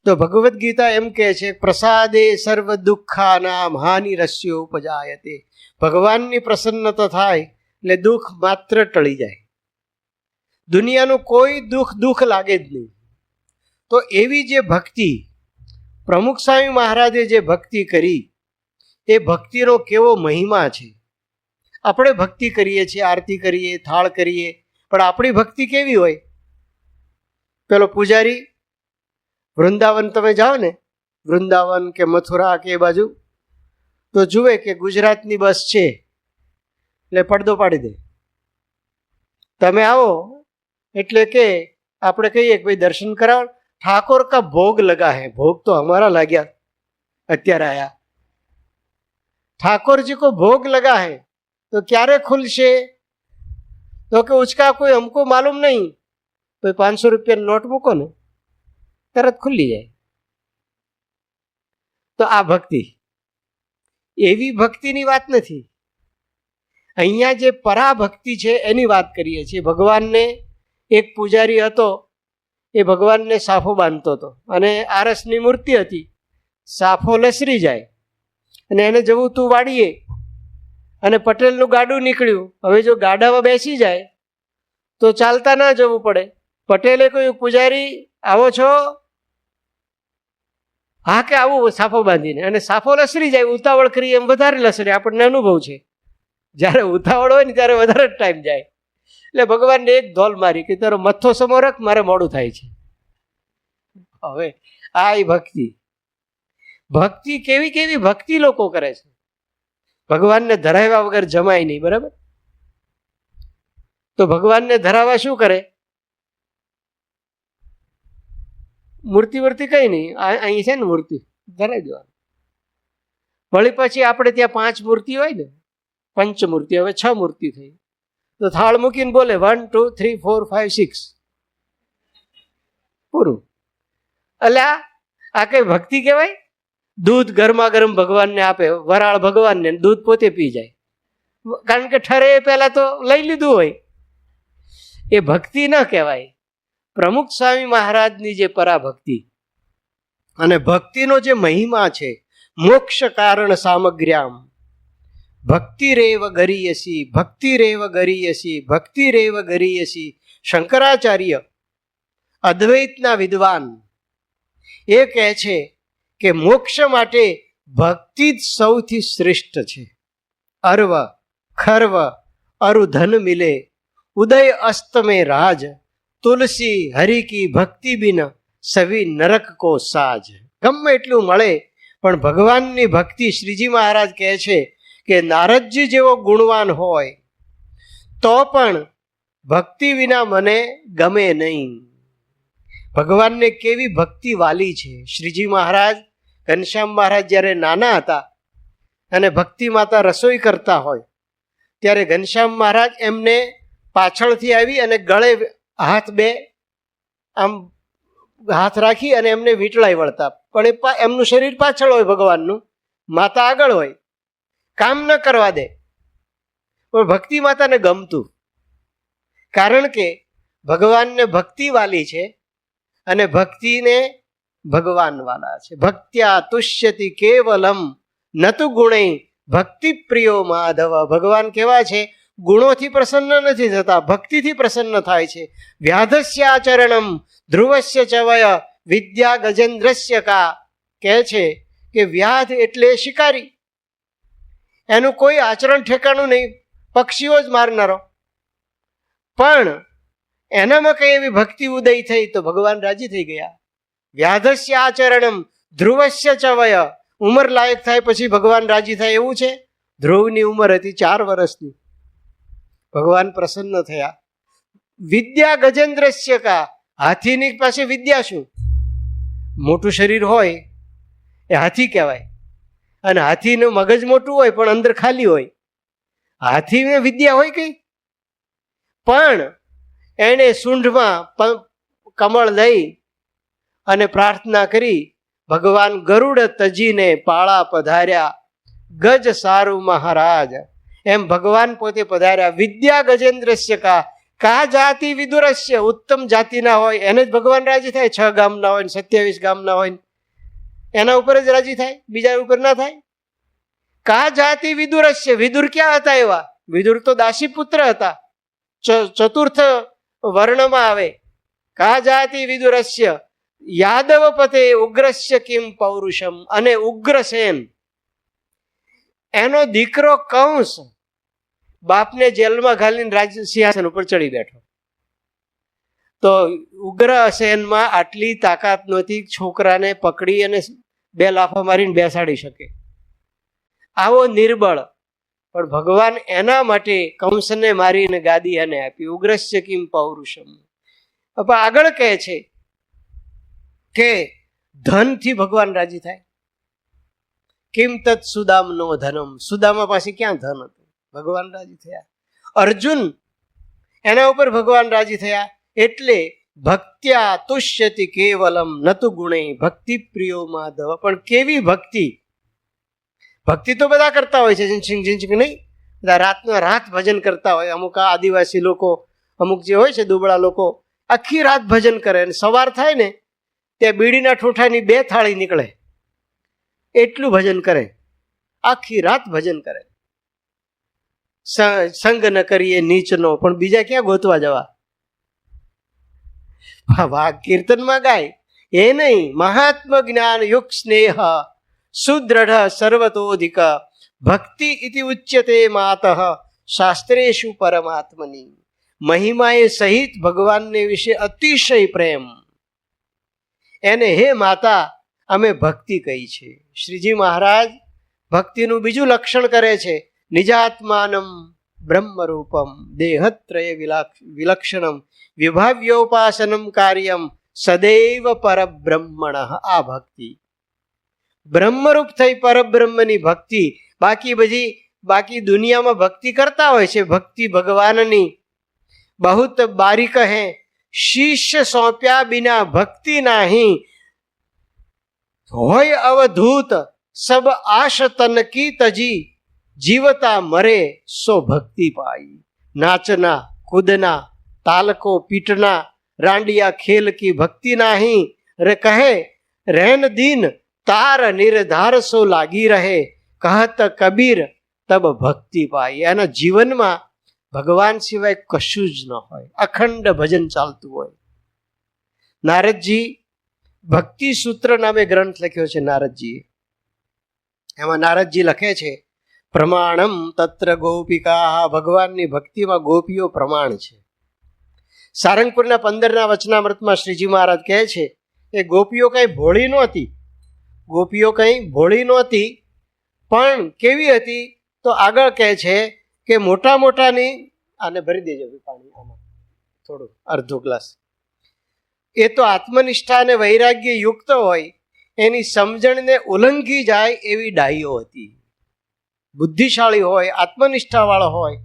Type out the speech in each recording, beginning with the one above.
તો ભગવદ્ ગીતા એમ કહે છે, પ્રસાદે સર્વ દુઃખાનામ હાનિ રસ્યો ઉપજાયતે. ભગવાનની પ્રસન્નતા થાય એટલે દુઃખ માત્ર ટળી જાય, દુનિયાનું કોઈ દુઃખ લાગે જ નહીં. તો એવી જે ભક્તિ પ્રમુખ સ્વામી મહારાજે જે ભક્તિ કરી, એ ભક્તિનો કેવો મહિમા છે. આપણે ભક્તિ કરીએ છીએ, આરતી કરીએ, થાળ કરીએ, પણ આપણી ભક્તિ કેવી હોય? પેલો પૂજારી વૃંદાવન તમે જાઓ ને, વૃંદાવન કે મથુરા કે એ બાજુ, તો જુએ કે ગુજરાતની બસ છે એટલે પડદો પાડી દે. તમે આવો એટલે કે આપણે કહીએ કે ભાઈ દર્શન કરાવો, ઠાકોર કા ભોગ લગા હે. ભોગ તો હમારા લાગ્યા, અત્યારે આયા. ઠાકોરજી કો ભોગ લગા હે તો ક્યારે ખુલશે? તો કે ઉસકા કોઈ હમકો માલુમ નહીં. તો 500 રૂપિયાની નોટ મૂકો ને, તરત ખુલ્લી જાય. તો આ ભક્તિ, એવી ભક્તિની વાત નથી. અહીંયા જે પરાભક્તિ છે એની વાત કરીએ છીએ. ભગવાનને એક પૂજારી હતો, એ ભગવાનને સાફો બાંધતો હતો અને આરસની મૂર્તિ હતી. સાફો લસરી જાય અને એને જવું તું વાડીએ, અને પટેલનું ગાડું નીકળ્યું. હવે જો ગાડામાં બેસી જાય તો ચાલતા ના જવું પડે. પટેલે કહ્યું, પૂજારી આવો છો? હા કે આવું, સાફો બાંધીને. અને સાફો લસરી જાય, ઉતાવળ કરી એમ વધારે લસરે. આપણને અનુભવ છે, જ્યારે ઉતાવળ હોય ને ત્યારે વધારે ટાઈમ જાય. એટલે ભગવાનને એક ધોલ મારી કે તારો મથ્થો સમો રાખ, મારે મોડું થાય છે. હવે આ ભક્તિ, ભક્તિ કેવી કેવી ભક્તિ લોકો કરે છે. ભગવાનને ધરાવ્યા વગર જમાય નહીં, બરાબર? તો ભગવાનને ધરાવવા શું કરે? મૂર્તિ વર્તિ કઈ નહીં, અહીં છે ને મૂર્તિ, ધરાવી દેવાનું. વળી પછી આપણે ત્યાં 5 મૂર્તિ હોય ને, પંચમૂર્તિ, હવે 6 મૂર્તિ થઈ. તો થાળ મૂકીને બોલે 1 2 3 4 5 6, પૂરું. એટલે આ કઈ ભક્તિ કહેવાય? દૂધ ગરમા ગરમ ભગવાનને આપે, વરાળ ભગવાનને, દૂધ પોતે પી જાય, કારણ કે ઠરે પહેલા તો લઈ લીધું હોય. એ ભક્તિ ન કહેવાય. પ્રમુખ સ્વામી મહારાજની જે પરાભક્તિ અને ભક્તિનો જે મહિમા છે, મોક્ષ કારણ સામગ્ર્યામ ભક્તિરેવ ગરીયસી, ભક્તિરેવ ગરીયસી, ભક્તિરેવ ગરીયસી. શંકરાચાર્ય અદ્વૈતના વિદ્વાન એ કહે છે કે મોક્ષ માટે ભક્તિ જ સૌથી શ્રેષ્ઠ છે. અર્વ ખર્વ અરુ ધન મિલે, ઉદય અસ્તમે રાજ, તુલસી હરિ કી ભક્તિ બિન સવી નરક કો સાજ. ગમે એટલું મળે પણ ભગવાનની ભક્તિ, શ્રીજી મહારાજ કહે છે કે નારદજી જેવો ગુણવાન હોય તો પણ ભક્તિ વિના મને ગમે નહીં. ભગવાનને કેવી ભક્તિ વાલી છે. શ્રીજી મહારાજ, ઘનશ્યામ મહારાજ જ્યારે નાના હતા અને ભક્તિ માતા રસોઈ કરતા હોય ત્યારે ઘનશ્યામ મહારાજ એમને પાછળથી આવી અને ગળે હાથ બે આમ હાથ રાખી અને એમને વીંટળાઈ વળતા. પણ એમનું શરીર પાછળ હોય, ભગવાનનું, માતા આગળ હોય, કામ ન કરવા દે. પણ ભક્તિ માતાને ગમતું, કારણ કે ભગવાનને ભક્તિ વાલી છે અને ભક્તિને ભગવાન વાલા છે. ભક્ત્યા તુષ્યતિ કેવલમ નતુ ગુણૈ ભક્તિ પ્રિયો માધવ. ભગવાન કેવા છે? ગુણોથી પ્રસન્ન નથી થતા, ભક્તિથી પ્રસન્ન થાય છે. વ્યાધસ્ય આચરણમ ધ્રુવસ્ય ચવય વિદ્યા ગજેન્દ્રસ્ય કા. કહે છે કે વ્યાધ એટલે શિકારી, એનું કોઈ આચરણ ઠેકાણું નહીં, પક્ષીઓ જ મારનારો. પણ એનામાં કઈ એવી ભક્તિ ઉદય થઈ તો ભગવાન રાજી થઈ ગયા. વ્યાધસ્ય આચરણમ ધ્રુવસ્ય ચવય. ઉંમર લાયક થાય પછી ભગવાન રાજી થાય એવું છે? ધ્રુવની ઉંમર હતી 4 વર્ષની, ભગવાન પ્રસન્ન થયા. વિદ્યા ગજેન્દ્રસ્ય કા. હાથીની પાસે વિદ્યા શું? મોટું શરીર હોય એ હાથી કહેવાય, અને હાથીનું મગજ મોટું હોય પણ અંદર ખાલી હોય. હાથીને વિદ્યા હોય કઈ? પણ એણે સૂંઢમાં કમળ લઈ અને પ્રાર્થના કરી, ભગવાન ગરુડ તજીને પાળા પધાર્યા, ગજ સારું મહારાજ. એમ ભગવાન પોતે પધાર્યા. વિદ્યા ગજેન્દ્રસ્ય કા. કા જાતિ વિદુરસ્ય, ઉત્તમ જાતિના હોય એને જ ભગવાન રાજી થાય. 6 ગામના હોય 27 ગામના હોય એના ઉપર જ રાજી થાય, બીજા ઉપર ના થાય. કા જાતિ વિદુરસ્ય, વિદુર ક્યાં હતા એવા? વિદુર તો દાસી પુત્ર હતા, ચતુર્થ વર્ણમાં આવે. કા જાતિ વિદુરસ્ય યાદવ પતે ઉગ્રસ્ય કિમ પૌરુષમ, અને ઉગ્રસેન એનો દીકરો કંસ બાપને જેલમાં ઘાલીને રાજ્ય સિંહાસન ઉપર ચડી બેઠો. તો ઉગ્રસેનમાં આટલી તાકાત નહોતી છોકરાને પકડી અને 2 લાફા મારીને બેસાડી શકે. આવો નિર્બળ, પણ ભગવાન એના માટે કંસને મારીને ગાદી એને આપી. ઉગ્રસ્ય કિમ પૌરુષમ. આગળ કહે છે કે ધનથી ભગવાન રાજી થાય. કિમ તત્ સુદામ નો ધનમ, સુદામા પાસે ક્યાં ધન હતું? ભગવાન રાજી થયા. અર્જુન એના ઉપર ભગવાન રાજી થયા. એટલે ભક્ત્યા તુષ્યતિ કેવલમ નતુ ગુણે ભક્તિ પ્રિયો માધવ. પણ કેવી ભક્તિ! ભક્તિ તો બધા કરતા હોય છે, નહીં? બધા રાતના રાત ભજન કરતા હોય. અમુક આદિવાસી લોકો, અમુક જે હોય છે દુબળા લોકો, આખી રાત ભજન કરે. અને સવાર થાય ને ત્યાં બીડીના ઠોઠાની 2 થાળી નીકળે એટલું ભજન કરે. આખી રાત ભજન કરે. સંગ ન કરીએ નીચનો, પણ બીજા ક્યાં ગોતવા જવા? કીર્તનમાં ગાય એ નહીં. મહાત્મ જ્ઞાન યુગ સ્નેહ સુદ્રઢ સર્વતોધિક ભક્તિ ઇતિ ઉચ્યતે માતઃ શાસ્ત્રેષુ પરમાત્મની. મહિમાએ સહિત ભગવાનને વિશે અતિશય પ્રેમ, એને હે માતા અમે ભક્તિ કહી છે. શ્રીજી મહારાજ ભક્તિનું બીજું લક્ષણ કરે છે. નિજાત્માનમ બ્રહ્મરૂપમ દેહત્રય વિલક્ષણમ વિભાવ્યોપાસનમ કાર્યમ સદૈવ પરબ્રહ્મણ. આ ભક્તિ બ્રહ્મરૂપ થઈ પરબ્રહ્મની ભક્તિ. બાકી દુનિયામાં ભક્તિ કરતા હોય છે. ભક્તિ ભગવાનની બહુત બારીક હે, શિષ્ય સોંપ્યા બિના ભક્તિ નાહી. હોય અવધૂત સબ આશ તન કી તજી, જીવતા મરે સો ભક્તિ પાઈ. નાચના કૂદના તાલકો પીટના રાંડિયા ખેલ કી ભક્તિ નાહી. રે કહે રહેન દીન તાર નિર્ધાર સો લાગી રહે, કહત કબીર તબ ભક્તિ પાઈ. એના જીવનમાં ભગવાન સિવાય કશું જ ન હોય, અખંડ ભજન ચાલતું હોય. નારદજી ભક્તિ સૂત્ર નામે ગ્રંથ લખ્યો છે નારદજીએ. એમાં નારદજી લખે છે પ્રમાણમ તત્ર ગોપિકા. ભગવાનની ભક્તિમાં ગોપીઓ પ્રમાણ છે. સારંગપુરના 15ના વચનામૃતમાં શ્રીજી મહારાજ કહે છે કે ગોપીઓ કઈ ભોળી નહોતી. ગોપીઓ કઈ ભોળી નહોતી, પણ કેવી હતી? તો આગળ કહે છે કે મોટા મોટાની, આને ભરી દેજો પાણી, આમાં થોડું અડધો ગ્લાસ. એ તો આત્મનિષ્ઠા અને વૈરાગ્ય યુક્ત હોય, એની સમજણને ઉલ્લંઘી જાય એવી ડાઈઓ હતી. બુદ્ધિશાળી હોય, આત્મનિષ્ઠાવાળો હોય,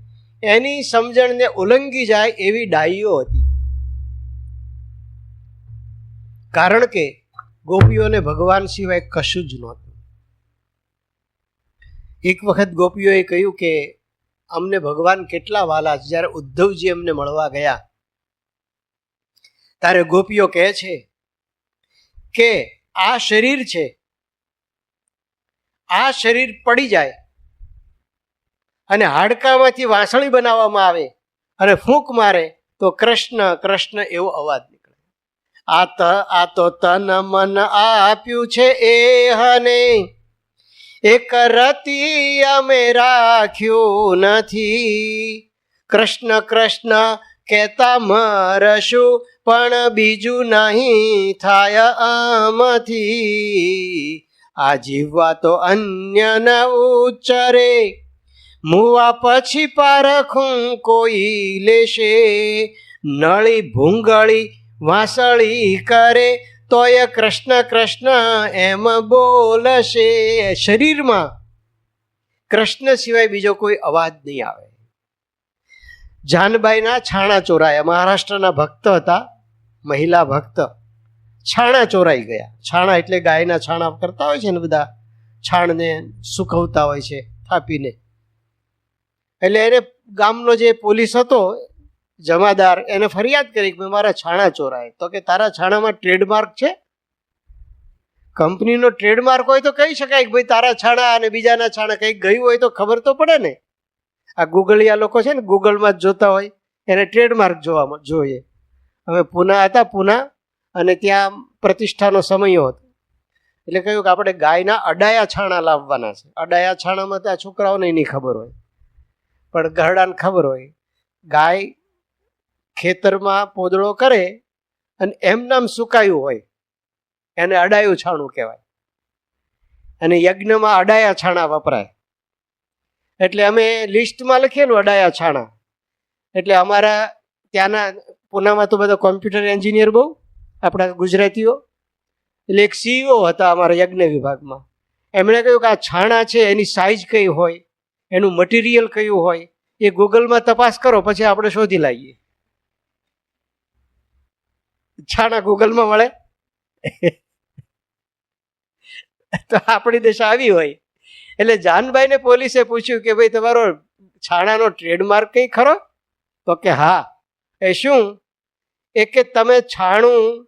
એની સમજણને ઉલ્લંઘી જાય એવી ડાઈઓ હતી. કારણ કે ગોપીઓને ભગવાન સિવાય કશું જ નહોતું. એક વખત ગોપીઓએ કહ્યું કે અમને ભગવાન કેટલા વાલા છે. જ્યારે ઉદ્ધવજી અમને મળવા ગયા ત્યારે ગોપીઓ કહે છે કે આ શરીર છે, આ શરીર પડી જાય અને હાડકામાંથી વાંસળી બનાવવામાં આવે અને ફૂંક મારે તો કૃષ્ણ કૃષ્ણ એવો અવાજ નીકળે. આ તો તન મન આપ્યું છે એ હને, એક રતી અમે રાખ્યું નથી. કૃષ્ણ કૃષ્ણ કહેતા મરશું પણ બીજું નહીં થાય આમાંથી. આ જીવવા તો અન્ય ન ઉચ્ચરે, મુવા પછી પારખું કોઈ લેશે. નળી ભૂંગળી વાંસળી કરે તોય કૃષ્ણ કૃષ્ણ એમ બોલશે. શરીરમાં કૃષ્ણ સિવાય બીજો કોઈ અવાજ નહીં આવે. જાનબાઈના છાણા ચોરાયા. મહારાષ્ટ્રના ભક્ત હતા, મહિલા ભક્ત. છાણા ચોરાઈ ગયા. છાણા એટલે ગાયના છાણા કરતા હોય છે ને, બધા છાણને સુકવતા હોય છે થાપીને. એટલે એને ગામનો જે પોલીસ હતો, જમાદાર એને ફરિયાદ કરી કે મારા છાણા ચોરાય. તો કે તારા છાણામાં ટ્રેડમાર્ક છે? કંપનીનો ટ્રેડમાર્ક હોય તો કહી શકાય કે ભાઈ તારા છાણા અને બીજાના છાણા કંઈક ગયું હોય તો ખબર તો પડે ને. આ ગૂગલિયા લોકો છે ને, ગૂગલમાં જ જોતા હોય, એને ટ્રેડમાર્ક જોવામાં જોઈએ. અમે પૂના હતા, પૂના, અને ત્યાં પ્રતિષ્ઠાનો સમય હતો એટલે કહ્યું કે આપણે ગાયના અડાયા છાણા લાવવાના છે. અડાયા છાણામાં ત્યાં છોકરાઓને નહીં ખબર હોય, પણ ઘરડાને ખબર હોય. ગાય ખેતરમાં પોદળો કરે અને એમનામ સુકાયું હોય એને અડાયું છાણું કહેવાય, અને યજ્ઞમાં અડાયા છાણા વપરાય. એટલે અમે લિસ્ટમાં લખેલું અડાયા છાણા. એટલે અમારા ત્યાંના પૂનામાં તો બધા કોમ્પ્યુટર એન્જિનિયર બહુ, આપણા ગુજરાતીઓ. એટલે એક CEO હતા અમારા યજ્ઞ વિભાગમાં. એમણે કહ્યું કે આ છાણા છે એની સાઇઝ કઈ હોય, એનું મટીરિયલ કયું હોય, એ ગૂગલમાં તપાસ કરો, પછી આપણે શોધી લાવીએ. છાણા ગૂગલમાં મળે તો આપણી દેશ આવી હોય. એટલે જાનભાઈને પોલીસે પૂછ્યું કે ભાઈ તમારો છાણાનો ટ્રેડમાર્ક કઈ ખરો? તો કે હા. એ શું? એ કે તમે છાણું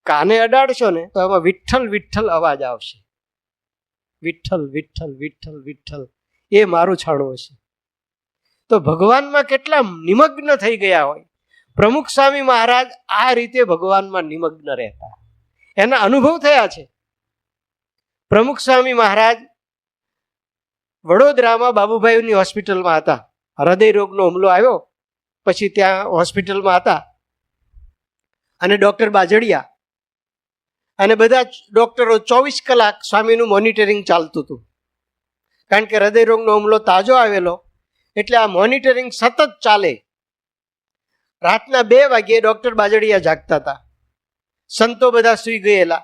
કાને અડાડશો ને તો એમાં વિઠ્ઠલ વિઠ્ઠલ અવાજ આવશે. વિઠ્ઠલ વિઠ્ઠલ વિઠ્ઠલ વિઠ્ઠલ, એ મારું છાણું હશે. તો ભગવાનમાં કેટલા નિમગ્ન થઈ ગયા હોય. પ્રમુખ સ્વામી મહારાજ આ રીતે ભગવાનમાં નિમગ્ન રહેતા, એના અનુભવ થયા છે. પ્રમુખ સ્વામી મહારાજ વડોદરામાં બાબુભાઈની હોસ્પિટલમાં હતા. હૃદય રોગનો હુમલો આવ્યો પછી ત્યાં હોસ્પિટલમાં હતા, અને ડૉક્ટર બાજડિયા અને બધા ડૉક્ટરો 24 કલાક સ્વામીનું મોનિટરિંગ ચાલતું હતું. કારણ કે હૃદય રોગનો હુમલો તાજો આવેલો, એટલે આ મોનિટરિંગ સતત ચાલે. રાતના 2 વાગ્યે ડૉક્ટર બાજડિયા જાગતા હતા. સંતો બધા સૂઈ ગયેલા,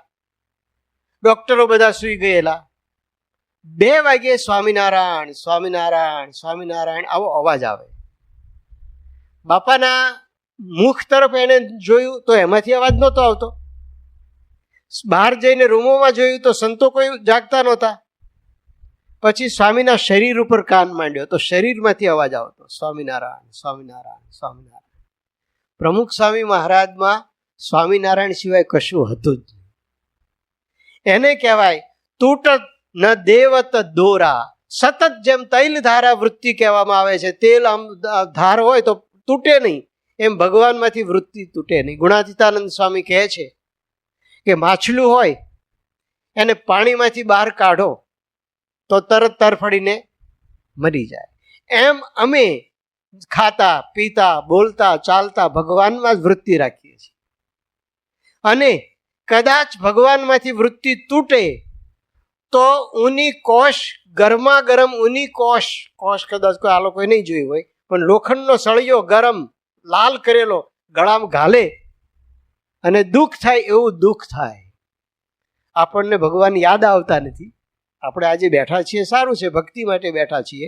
ડૉક્ટરો બધા સૂઈ ગયેલા. 2 વાગ્યે સ્વામિનારાયણ સ્વામિનારાયણ સ્વામિનારાયણ આવો અવાજ આવે. બાપાના મુખ તરફ એને જોયું તો એમાંથી અવાજ નહોતો આવતો. બહાર જઈને રૂમોમાં જોયું તો સંતો કોઈ જાગતા નહોતા. પછી સ્વામીના શરીર ઉપર કાન માંડ્યો તો શરીરમાંથી અવાજ આવતો, સ્વામિનારાયણ સ્વામિનારાયણ સ્વામિનારાયણ. પ્રમુખ સ્વામી મહારાજમાં સ્વામિનારાયણ સિવાય કશું હતું જ નહીં. એને કહેવાય તૂટત ન દેવત દોરા. સતત જેમ તૈલ ધારા વૃત્તિ કહેવામાં આવે છે, તેલ આમ ધાર હોય તો તૂટે નહીં, એમ ભગવાનમાંથી વૃત્તિ તૂટે નહીં. ગુણાતીતાનંદ સ્વામી કહે છે કે માછલું હોય એને પાણીમાંથી બહાર કાઢો તો તરત તરફડીને મરી જાય. એમ અમે ખાતા પીતા બોલતા ચાલતા ભગવાનમાં જ વૃત્તિ રાખીએ છીએ. અને કદાચ ભગવાનમાંથી વૃત્તિ તૂટે તો ઊની કોષ, ગરમા ગરમ ઊની કોષ કદાચ કોઈ આ લોકોએ નહીં જોઈ હોય, પણ લોખંડનો સળિયો ગરમ લાલ કરેલો ગળામાં ઘાલે અને દુઃખ થાય એવું દુઃખ થાય. આપણને ભગવાન યાદ આવતા નથી. આપણે આજે બેઠા છીએ સારું છે, ભક્તિ માટે બેઠા છીએ,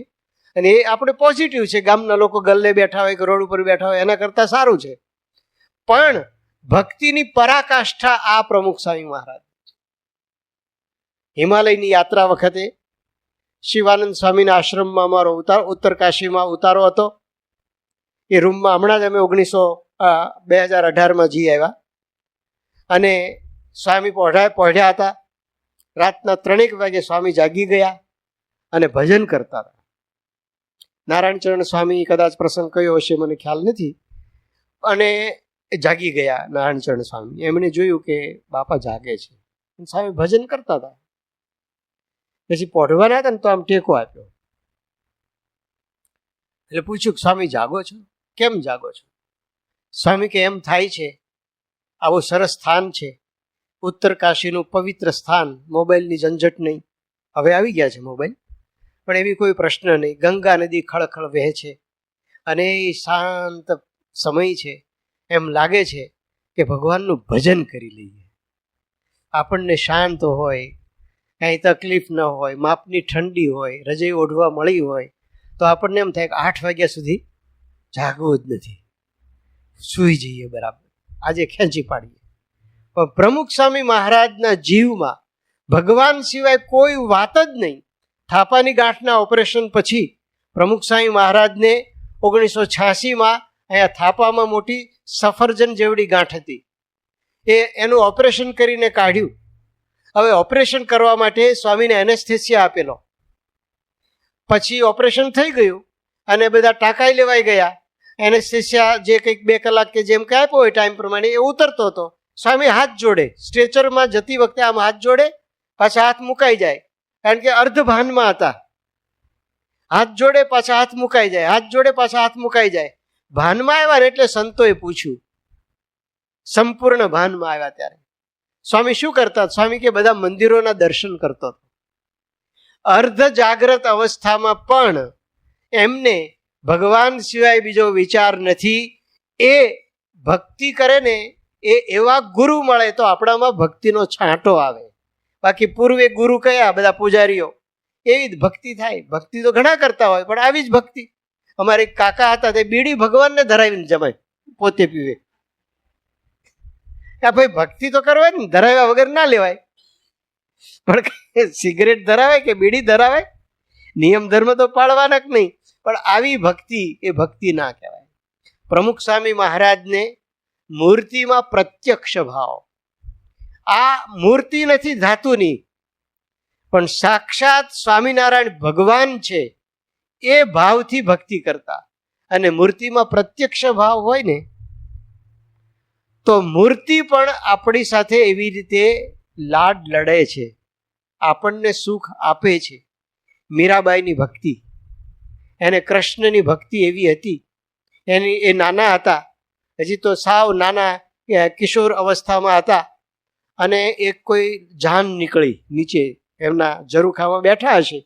અને એ આપણે પોઝિટિવ છે. ગામના લોકો ગલ્લે બેઠા હોય કે રોડ ઉપર બેઠા હોય એના કરતાં સારું છે. પણ ભક્તિની પરાકાષ્ઠા આ પ્રમુખ સ્વામી મહારાજ. હિમાલયની યાત્રા વખતે શિવાનંદ સ્વામીના આશ્રમમાં અમારો ઉત્તર કાશીમાં ઉતારો હતો. એ રૂમમાં હમણાં જ અમે 2018માં જી આવ્યા, અને સ્વામી પહોંચ્યા હતા. રાતના 3 વાગે સ્વામી જાગી ગયા અને ભજન કરતા હતા. નારાયણચરણ સ્વામી કદાચ પ્રસંગ કયો હશે મને ખ્યાલ નથી, અને જાગી ગયા નારાયણચરણ સ્વામી. એમણે જોયું કે બાપા જાગે છે, સ્વામી ભજન કરતા હતા. પછી પોઢવાના હતા ને તો આમ ટેકો આપ્યો. એટલે પૂછ્યું સ્વામી જાગો છો? કેમ જાગો છો? સ્વામી કે એમ થાય છે, આવું સરસ સ્થાન છે, ઉત્તર કાશીનું પવિત્ર સ્થાન, મોબાઈલની ઝંઝટ નહીં. હવે આવી ગયા છે મોબાઈલ, પણ એવી કોઈ પ્રશ્ન નહીં. ગંગા નદી ખળખળ વહે છે અને એ શાંત સમય છે. એમ લાગે છે કે ભગવાનનું ભજન કરી લઈએ. આપણને શાંત હોય, કાંઈ તકલીફ ન હોય, માપની ઠંડી હોય, રજાઈ ઓઢવા મળી હોય તો આપણને એમ થાય કે 8 વાગ્યા સુધી જાગવું જ નથી, સૂઈ જઈએ બરાબર, આજે ખેંચી પાડીએ. પણ પ્રમુખ સ્વામી મહારાજના જીવમાં ભગવાન સિવાય કોઈ વાત જ નહીં. થાપાની ગાંઠના ઓપરેશન પછી પ્રમુખ સ્વામી મહારાજને 1986માં અહીંયા થાપામાં મોટી સફરજન જેવડી ગાંઠ હતી. એનું ઓપરેશન કરીને કાઢ્યું. હવે ઓપરેશન કરવા માટે સ્વામીને એનેસ્થેસિયા આપેલો. પછી ઓપરેશન થઈ ગયું અને બધા ટાંકાઈ લેવાઈ ગયા. એનેસ્થેસિયા જે કંઈક 2 કલાક કે જેમ કે આપ્યો હોય ટાઈમ પ્રમાણે એ ઉતરતો હતો. સ્વામી હાથ જોડે, સ્ટ્રેચરમાં જતી વખતે આમ હાથ જોડે, પાછા હાથ મુકાઈ જાય, કારણ કે અર્ધ ભાનમાં હતા. હાથ જોડે પાછા હાથ મુકાઈ જાય, હાથ જોડે પાછા હાથ મુકાઈ જાય. ભાનમાં આવ્યા ને એટલે સંતોએ પૂછ્યું, સંપૂર્ણ ભાનમાં આવ્યા ત્યારે સ્વામી શું કરતા? સ્વામી કે બધા મંદિરોના દર્શન કરતો હતો. અર્ધ જાગ્રત અવસ્થામાં પણ એમને ભગવાન સિવાય બીજો વિચાર નથી. એ ભક્તિ કરે ને એ એવા ગુરુ મળે તો આપણામાં ભક્તિનો છાંટો આવે. બાકી પૂર્વે ગુરુ કયા? બધા પૂજારીઓ. એવી જ ભક્તિ થાય. ભક્તિ તો ઘણા કરતા હોય, પણ આવી જ ભક્તિ. અમારે એક કાકા હતા, તે બીડી ભગવાનને ધરાવીને જમાય, પોતે પીવે. ભાઈ ભક્તિ તો કરવાય ને, ધરાવ્યા વગર ના લેવાય. પણ સિગરેટ ધરાવે કે બીડી ધરાવે? નિયમ ધર્મ તો પાળવાના જ નહીં. પણ આવી ભક્તિ એ ભક્તિ ના કહેવાય. પ્રમુખ સ્વામી મહારાજને મૂર્તિમાં પ્રત્યક્ષ ભાવ. આ મૂર્તિ નથી ધાતુની, પણ સાક્ષાત સ્વામિનારાયણ ભગવાન છે એ ભાવથી ભક્તિ કરતા. અને મૂર્તિમાં પ્રત્યક્ષ ભાવ હોય ને તો મૂર્તિ પણ આપણી સાથે એવી રીતે લાડ લડે છે, આપણને સુખ આપે છે. મીરાબાઈની ભક્તિ, એને કૃષ્ણની ભક્તિ એવી હતી. એ નાના હતા, હજી તો સાવ નાના કિશોર અવસ્થામાં હતા, અને એક કોઈ જાન નીકળી નીચે, એમના ઝરૂખામાં બેઠા હશે.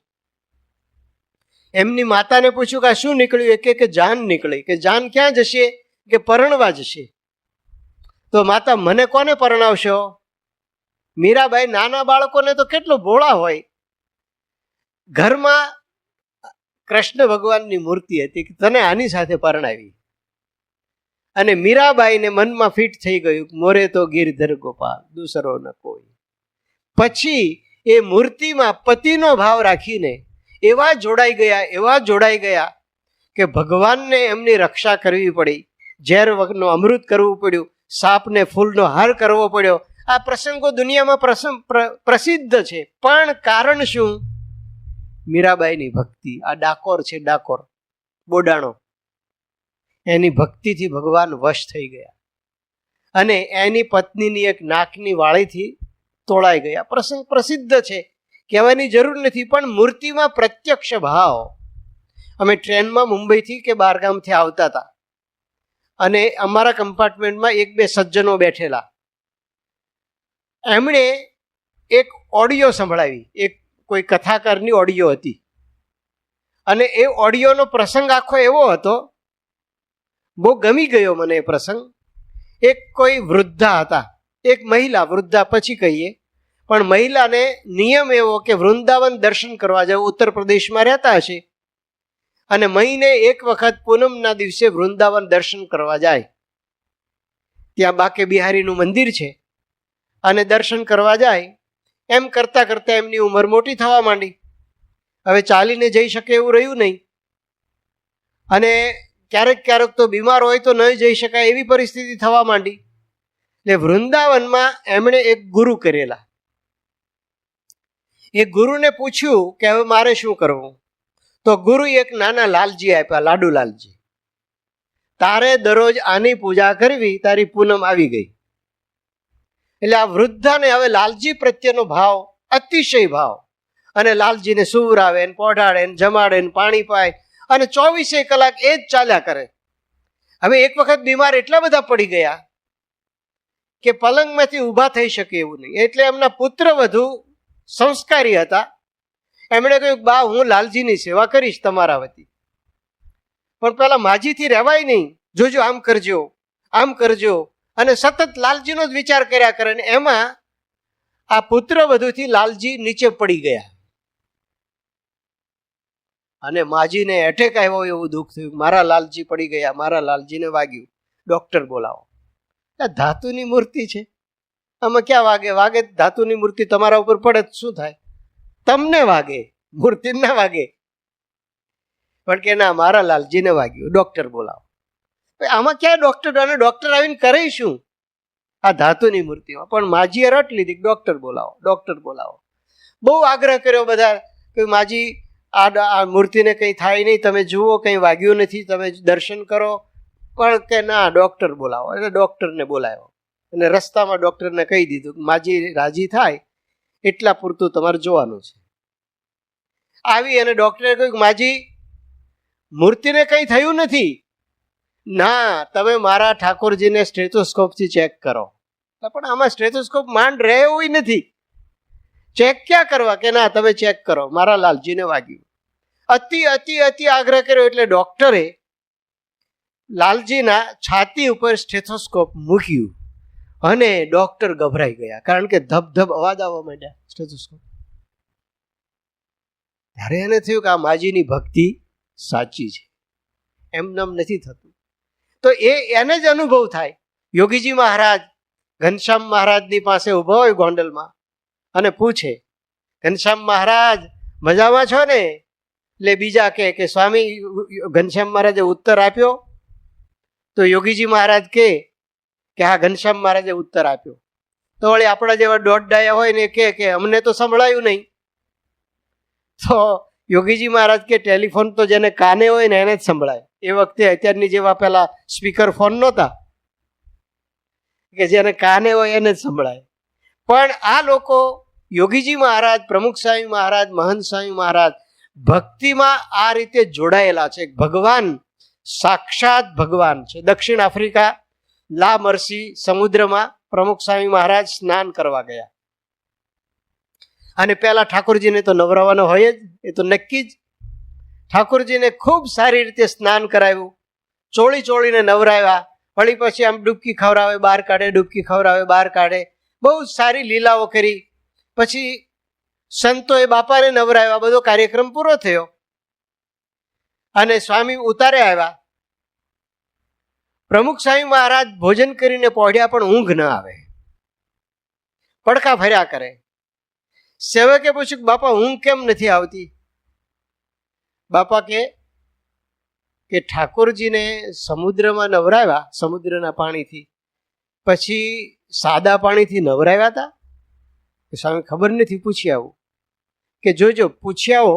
એમની માતાને પૂછ્યું કે આ શું નીકળ્યું? કે જાન નીકળી. કે જાન ક્યાં જશે? કે પરણવા જશે. તો માતા, મને કોને પરણાવશો? મીરાબાઈ નાના બાળકોને તો કેટલું ભોળા હોય. ઘરમાં કૃષ્ણ ભગવાનની મૂર્તિ હતી કે તને આની સાથે પરણાવી. અને મીરાબાઈને મનમાં ફિટ થઈ ગયું, મોરે તો ગિરધર ગોપાલ દૂસરો ન કોઈ. પછી એ મૂર્તિમાં પતિનો ભાવ રાખીને એવા જોડાઈ ગયા કે ભગવાનને એમની રક્ષા કરવી પડી. ઝેર વગરનો અમૃત કરવું પડ્યું, સાપને ફૂલનો હાર કરવો પડ્યો. આ પ્રસંગો દુનિયામાં પ્રસિદ્ધ છે. પણ કારણ શું? મીરાબાઈની ભક્તિ. આ ડાકોર છે, ડાકોર બોડાણો, એની ભક્તિથી ભગવાન વશ થઈ ગયા અને એની પત્નીની એક નાકની વાળીથી તોળાઈ ગયા. પ્રસંગ પ્રસિદ્ધ છે, કહેવાની જરૂર નથી. પણ મૂર્તિમાં પ્રત્યક્ષ ભાવ. અમે ટ્રેનમાં મુંબઈથી કે બહારગામથી આવતા હતા અને અમારા કમ્પાર્ટમેન્ટમાં 1-2 સજ્જનો બેઠેલા. એમણે એક ઓડિયો સંભળાવી, એક કોઈ કથાકારની ઓડિયો હતી, અને એ ઓડિયોનો પ્રસંગ આખો એવો હતો, બહુ ગમી ગયો મને એ પ્રસંગ. એક કોઈ વૃદ્ધા હતા, એક મહિલા, વૃદ્ધા પછી કહીએ, પણ મહિલાને નિયમ એવો કે વૃંદાવન દર્શન કરવા જવું. ઉત્તર પ્રદેશમાં રહેતા હશે અને મહિને 1 વખત પૂનમના દિવસે વૃંદાવન દર્શન કરવા જાય. ત્યાં બાકે બિહારીનું મંદિર છે અને દર્શન કરવા જાય. એમ કરતાં કરતાં એમની ઉંમર મોટી થવા માંડી. હવે ચાલીને જઈ શકે એવું રહ્યું નહીં, અને ક્યારેક તો બીમાર હોય તો ન જઈ શકાય એવી પરિસ્થિતિ થવા માંડી. એટલે વૃંદાવનમાં એમણે એક ગુરુ કરેલા. એ ગુરુને પૂછ્યું કે હવે મારે શું કરવું? તો ગુરુ એક નાના લાલજી આપ્યા, લાડુલાલજી. તારે દરરોજ આની પૂજા કરવી, તારી પૂનમ આવી ગઈ. એટલે આ વૃદ્ધાને હવે લાલજી પ્રત્યેનો ભાવ, અતિશય ભાવ. અને લાલજીને સુવરાવે, પોઢાડે, જમાડે, પાણી પાય, અને 24 કલાક એ જ ચાલ્યા કરે. હવે એક વખત બીમાર એટલા બધા પડી ગયા કે પલંગમાંથી ઊભા થઈ શકે એવું નહીં. એટલે એમના પુત્ર વધુ સંસ્કારી હતા. એમણે કહ્યું, બા હું લાલજીની સેવા કરીશ તમારા વતી, પણ પેલા માજીથી રહેવાય નહીં, જોજો આમ કરજો, આમ કરજો. અને સતત લાલજીનો જ વિચાર કર્યા કરે. એમાં આ પુત્ર વધુથી લાલજી નીચે પડી ગયા અને માજીને એટેક આવ્યો એવું દુઃખ થયું. મારા લાલજી પડી ગયા, મારા લાલજીને વાગ્યું, ડોક્ટર બોલાવો. ધાતુની મૂર્તિ છે, આમાં ક્યાં વાગે? વાગે ધાતુની મૂર્તિ તમારા ઉપર પડે શું થાય? તમને વાગે, મૂર્તિ ના વાગે. પણ કે ના, મારા લાલજીને વાગ્યું, ડોક્ટર બોલાવો. આમાં ક્યાં ડોક્ટર, અને ડોક્ટર આવીને કરે શું? આ ધાતુની મૂર્તિમાં. પણ માજીએ રટ લીધી, ડોક્ટર બોલાવો, ડોક્ટર બોલાવો. બહુ આગ્રહ કર્યો બધા કે માજી આ મૂર્તિને કંઈ થાય નહીં, તમે જુઓ કંઈ વાગ્યું નથી, તમે દર્શન કરો. પણ કે ના, ડોક્ટર બોલાવો. એટલે ડોક્ટરને બોલાવ્યો અને રસ્તામાં ડોક્ટરને કહી દીધું કે માજી રાજી થાય એટલા પૂરતું તમારે જોવાનું છે. આવી અને ડોક્ટરે કહ્યું કે માજી મૂર્તિને કંઈ થયું નથી. ના, તમે મારા ઠાકોરજીને સ્ટેથોસ્કોપથી ચેક કરો. પણ આમાં સ્ટેથોસ્કોપ માંડ રહે એવું નથી. ચેક ક્યાં કરવા? કે ના, તમે ચેક કરો, મારા લાલજીને વાગ્યું. અતિ અતિ અતિ આગ્રહ કર્યો એટલે ડોક્ટરે લાલજીના છાતી ઉપર સ્ટેથોસ્કોપ મૂક્યું અને ડોક્ટર ગભરાઈ ગયા, કારણ કે ધબ ધબ અવાજ આવવા માંડ્યા સ્ટેથોસ્કોપ. ત્યારે એને થયું કે આ માજીની ભક્તિ સાચી છે, એમનેમ નથી થતું. તો એને જ અનુભવ થાય. યોગીજી મહારાજ ઘનશ્યામ મહારાજની પાસે ઊભા હોય ગોંડલમાં અને પૂછે, ઘનશ્યામ મહારાજ મજામાં છો ને? એટલે બીજા કે સ્વામી, ઘનશ્યામ મહારાજે ઉત્તર આપ્યો? તો યોગીજી મહારાજ કે હા, ઘનશ્યામ મહારાજે ઉત્તર આપ્યો. તો વળી આપણા જેવા દોઢ ડાયા હોય ને કે અમને તો સંભળાયું નહીં. તો યોગીજી મહારાજ કે ટેલિફોન તો જેને કાને હોય ને એને જ સંભળાય. એ વખતે અત્યારની જેવા પેલા સ્પીકર ફોન નહોતા કે જેને કાને હોય એને જ સંભળાય. પણ આ લોકો યોગીજી મહારાજ, પ્રમુખ સ્વામી મહારાજ, મહંત સ્વામી મહારાજ ભક્તિમાં આ રીતે જોડાયેલા છે. ભગવાન સાક્ષાત ભગવાન છે. દક્ષિણ આફ્રિકા લા મર્સી સમુદ્રમાં પ્રમુખ સ્વામી મહારાજ સ્નાન કરવા ગયા અને પહેલા ઠાકોરજીને તો નવરાવવાનો હોય જ, એ તો નક્કી જ. ઠાકોરજીને ખૂબ સારી રીતે સ્નાન કરાવ્યું, ચોળીને નવરાવ્યા. વળી પછી આમ ડૂબકી ખવડાવે બહાર કાઢે, ડૂબકી ખવડાવે બહાર કાઢે, બહુ સારી લીલાઓ કરી. પછી સંતોએ બાપાને નવરાવ્યા. બધો કાર્યક્રમ પૂરો થયો અને સ્વામી ઉતારે આવ્યા. પ્રમુખ સ્વામી મહારાજ ભોજન કરીને પહોંચ્યા, પણ ઊંઘ ન આવે, પડખા ફર્યા કરે. સેવકે પૂછ્યું કે બાપા ઊંઘ કેમ નથી આવતી? બાપા કે ઠાકોરજીને સમુદ્રમાં નવરાવ્યા, સમુદ્રના પાણીથી, પછી સાદા પાણીથી નવરાવ્યા હતા? સ્વામી ખબર નથી, પૂછી આવું. કે જોજો, પૂછી આવો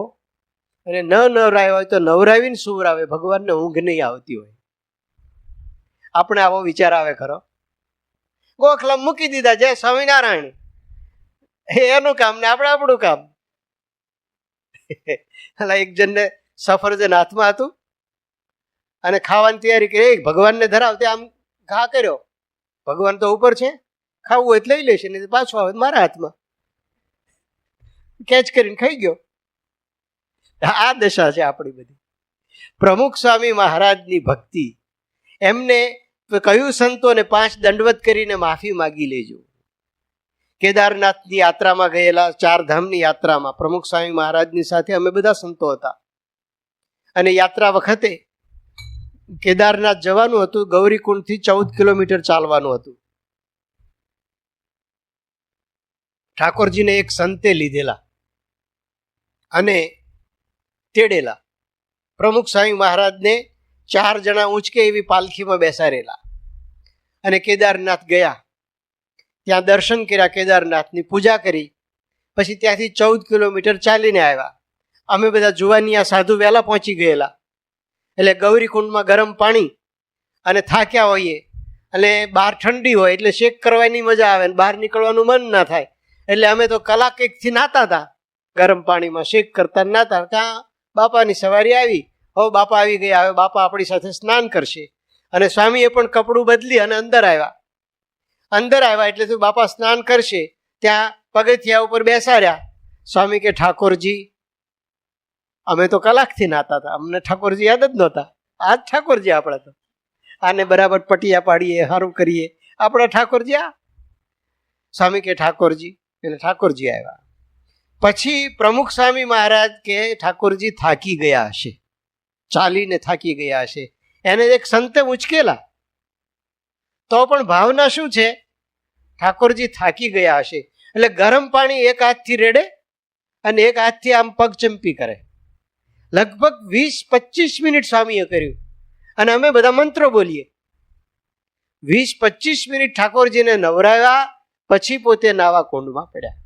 અને ન નવરાવ્યા હોય તો નવરાવીને સુવરાવે, ભગવાનને ઊંઘ નહીં આવતી હોય. આપણે આવો વિચાર આવે ખરો? ગોખલા મૂકી દીધા, જય સ્વામિનારાયણ, એનું કામ ને આપણે આપણું કામ. એટલે એક જણને સફરજન હાથમાં હતું અને ખાવાની તૈયારી કરી, ભગવાનને ધરાવતે આમ ઘા કર્યો. ભગવાન તો ઉપર છે, ખાવું હોય તો લઈ લેશે, નહીં પાછું આવે મારા હાથમાં. કેચ કરીને ખાઈ ગયો. આ દશા છે આપણી બધી. પ્રમુખ સ્વામી મહારાજની ભક્તિ, એમને કહ્યું સંતોને 5 દંડવત કરીને માફી માગી લેજો. કેદારનાથની યાત્રામાં ગયેલા, 4 ધામની યાત્રામાં પ્રમુખ સ્વામી મહારાજની સાથે અમે બધા સંતો હતા અને યાત્રા વખતે કેદારનાથ જવાનું હતું. ગૌરીકુંડથી 14 કિલોમીટર ચાલવાનું હતું. ઠાકોરજીને એક સંતે લીધેલા અને તેડેલા. પ્રમુખ સ્વામી મહારાજને 4 જણા ઊંચકે એવી પાલખીમાં બેસાડેલા અને કેદારનાથ ગયા. ત્યાં દર્શન કર્યા, કેદારનાથની પૂજા કરી, પછી ત્યાંથી 14 કિલોમીટર ચાલીને આવ્યા. અમે બધા જુવાનિયા સાધુ વહેલા પહોંચી ગયેલા. એટલે ગૌરીકુંડમાં ગરમ પાણી અને થાક્યા હોઈએ અને બહાર ઠંડી હોય એટલે શેક કરવાની મજા આવે ને બહાર નીકળવાનું મન ના થાય. એટલે અમે તો કલાક એકથી નાતા હતા ગરમ પાણીમાં, શેક કરતા નાતા. ત્યાં બાપાની સવારી આવી. હવે બાપા આવી ગયા, હવે બાપા આપણી સાથે સ્નાન કરશે. અને સ્વામીએ પણ કપડું બદલી અને અંદર આવ્યા. અંદર આવ્યા એટલે તો બાપા સ્નાન કરશે. ત્યાં પગથિયા ઉપર બેસાડ્યા. સ્વામી કે ઠાકોરજી, અમે તો કલાકથી નાતા હતા, અમને ઠાકોરજી યાદ જ નહોતા. આ જ ઠાકોરજી આપણા તો, આને બરાબર પટિયા પાડીએ, સારું કરીએ, આપણા ઠાકોરજી આ. સ્વામી કે ઠાકોરજી, એટલે ઠાકોરજી આવ્યા. પછી પ્રમુખ સ્વામી મહારાજ કે ઠાકોરજી થાકી ગયા હશે, ચાલીને થાકી ગયા હશે. એને એક સંતે ઉચકેલા, તો પણ ભાવના શું છે? ઠાકોરજી થાકી ગયા હશે. એટલે ગરમ પાણી એક હાથથી રેડે અને એક હાથથી આમ પગ ચંપી કરે. લગભગ 20-25 મિનિટ સ્વામીએ કર્યું અને અમે બધા મંત્રો બોલીએ. 20-25 મિનિટ ઠાકોરજીને નવરાવ્યા, પછી પોતે નાવા કુંડમાં પડ્યા.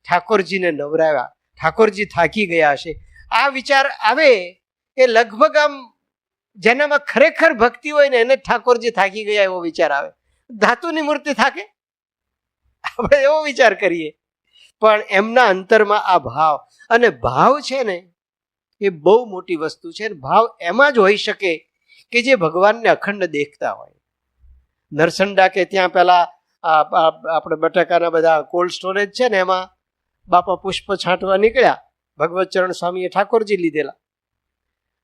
ઠાકોરજીને નવરાવ્યા, ઠાકોરજી થાકી ગયા હશે. આ વિચાર આવે એ લગભગ આમ જેનામાં ખરેખર ભક્તિ હોય ને એને ઠાકોરજી થાકી ગયા એવો વિચાર આવે. ધાતુની મૂર્તિ થાકે, આપણે એવો વિચાર કરીએ, પણ એમના અંતરમાં આ ભાવ, અને ભાવ છે ને એ બહુ મોટી વસ્તુ છે. ભાવ એમાં જ હોઈ શકે કે જે ભગવાનને અખંડ દેખતા હોય. નરસંડા કે ત્યાં પેલા આપણે બટાકાના બધા કોલ્ડ સ્ટોરેજ છે ને, એમાં બાપા પુષ્પ છાંટવા નીકળ્યા. ભગવત ચરણ સ્વામીએ ઠાકોરજી લીધેલા,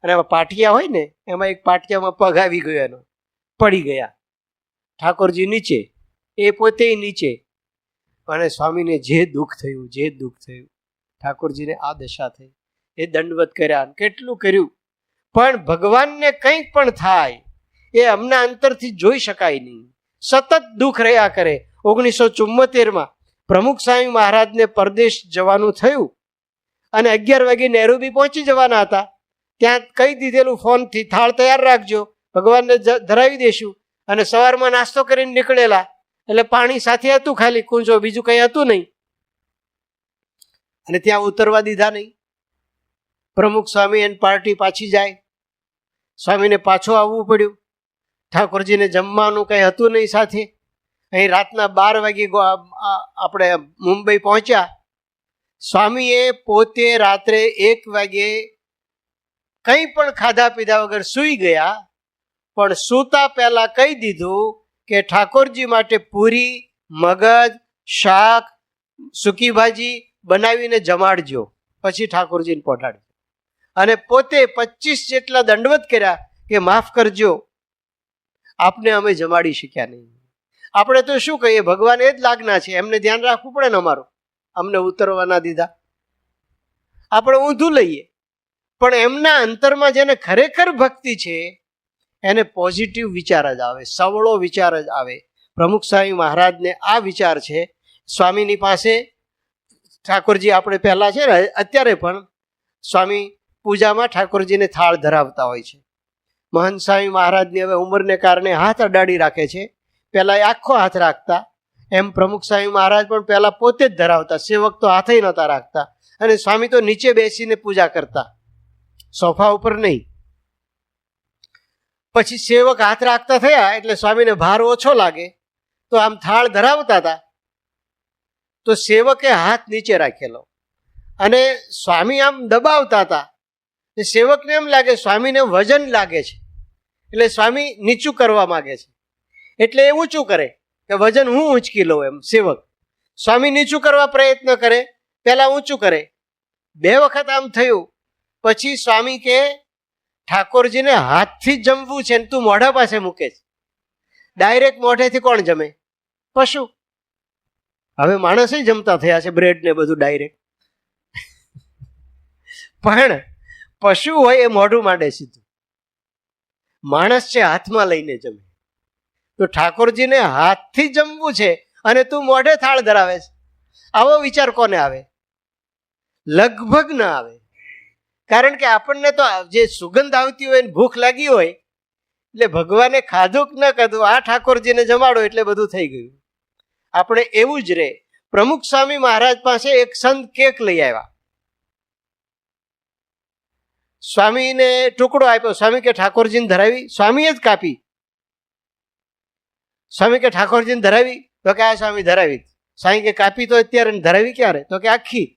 અને એમાં પાટિયા હોય ને, એમાં એક પાટિયામાં પગ આવી ગયો, એનો પડી ગયા. ઠાકોરજી નીચે, એ પોતે નીચે, અને સ્વામીને જે દુઃખ થયું, ઠાકોરજીને આ દશા થઈ. એ દંડવત કર્યા, કેટલું કર્યું, પણ ભગવાનને કંઈક પણ થાય એ અમના અંતરથી જોઈ શકાય નહીં. સતત દુઃખ રહ્યા કરે. 1974માં પ્રમુખ સ્વામી મહારાજને પરદેશ જવાનું થયું, અને 11 વાગે નેરોબી પહોંચી જવાના હતા. ત્યાં કહી દીધેલું ફોનથી, થાળ તૈયાર રાખજો, ભગવાનને ધરાવી દેશું. અને સવારમાં નાસ્તો કરીને નીકળેલા, એટલે પાણી સાથે હતું, ખાલી કુંજો, બીજું કંઈ હતું નહીં. અને ત્યાં ઉતરવા દીધા નહીં. પ્રમુખ સ્વામી એની પાર્ટી પાછી જાય, સ્વામીને પાછું આવવું પડ્યું. ઠાકોરજીને જમવાનું કંઈ હતું નહીં સાથે. અહીં રાતના 12 વાગે આપણે મુંબઈ પહોંચ્યા. સ્વામીએ પોતે રાત્રે 1 વાગે કંઈ પણ ખાધા પીધા વગર સૂઈ ગયા, પણ સૂતા પહેલા કહી દીધું કે ઠાકોરજી માટે પૂરી, મગજ, શાક, સૂકી ભાજી બનાવીને જમાડજો, પછી ઠાકોરજીને પહોંચાડજો. અને પોતે 25 જેટલા દંડવત કર્યા કે માફ કરજો, આપને અમે જમાડી શક્યા નહીં. આપણે તો શું કહીએ, ભગવાન એ જ લાગના છે, એમને ધ્યાન રાખવું પડે ને અમારું, અમને ઉતરવા ના દીધા. આપણે ઊંધું લઈએ, પણ એમના અંતરમાં જેને ખરેખર ભક્તિ છે એને પોઝિટિવ વિચાર જ આવે, સવળો વિચાર જ આવે. પ્રમુખ સ્વામી મહારાજને આ વિચાર છે. સ્વામીની પાસે ઠાકોરજી, આપણે પહેલા છે ને, અત્યારે પણ સ્વામી પૂજામાં ઠાકોરજીને થાળ ધરાવતા હોય છે. મહંત સ્વામી મહારાજની હવે ઉંમરને કારણે હાથ અડાડી રાખે છે. પહેલા એ આખો હાથ રાખતા. એમ પ્રમુખ સ્વામી મહારાજ પણ પહેલા પોતે જ ધરાવતા, સેવક તો હાથે નહોતા રાખતા. અને સ્વામી તો નીચે બેસીને પૂજા કરતા, સોફા ઉપર નહીં. પછી સેવક હાથ રાખતા થયા એટલે સ્વામીને ભાર ઓછો લાગે, તો આમ થાળ ધરાવતા હતા, તો સેવકે હાથ નીચે રાખેલો, અને સ્વામી આમ દબાવતા હતા. સેવકને એમ લાગે સ્વામીને વજન લાગે છે, એટલે સ્વામી નીચું કરવા માંગે છે, એટલે એ ઊંચું કરે કે વજન હું ઊંચકી લઉં. એમ સેવક સ્વામી નીચું કરવા પ્રયત્ન કરે, પહેલા ઊંચું કરે. 2 વખત આમ થયું. પછી સ્વામી કે ઠાકોરજીને હાથથી જ જમવું છે ને તું મોઢા પાસે મૂકે છે. ડાયરેક્ટ મોઢેથી કોણ જમે? પશુ. હવે માણસ જમતા થયા છે બ્રેડ ને બધું ડાયરેક્ટ, પણ પશુ હોય એ મોઢું માંડે સીધું. માણસ છે હાથમાં લઈને જમે. તો ઠાકોરજીને હાથથી જમવું છે અને તું મોઢે થાળ ધરાવે છે. આવો વિચાર કોને આવે? લગભગ ના આવે. કારણ કે આપણને તો જે સુગંધ આવતી હોય, ભૂખ લાગી હોય, એટલે ભગવાને ખાધું કે ન ખાધું, આ ઠાકોરજીને જમાડો એટલે બધું થઈ ગયું. આપણે એવું જ રે. પ્રમુખ સ્વામી મહારાજ પાસે એક સંત કેક લઈ આવ્યા. સ્વામીને ટુકડો આપ્યો. સ્વામી કે ઠાકોરજીને ધરાવી? સ્વામીએ જ કાપી. સ્વામી કે ઠાકોરજીને ધરાવી? તો કે આ સ્વામી ધરાવી. સ્વામી કે કાપી તો અત્યારે, ધરાવી ક્યારે? તો કે આખી.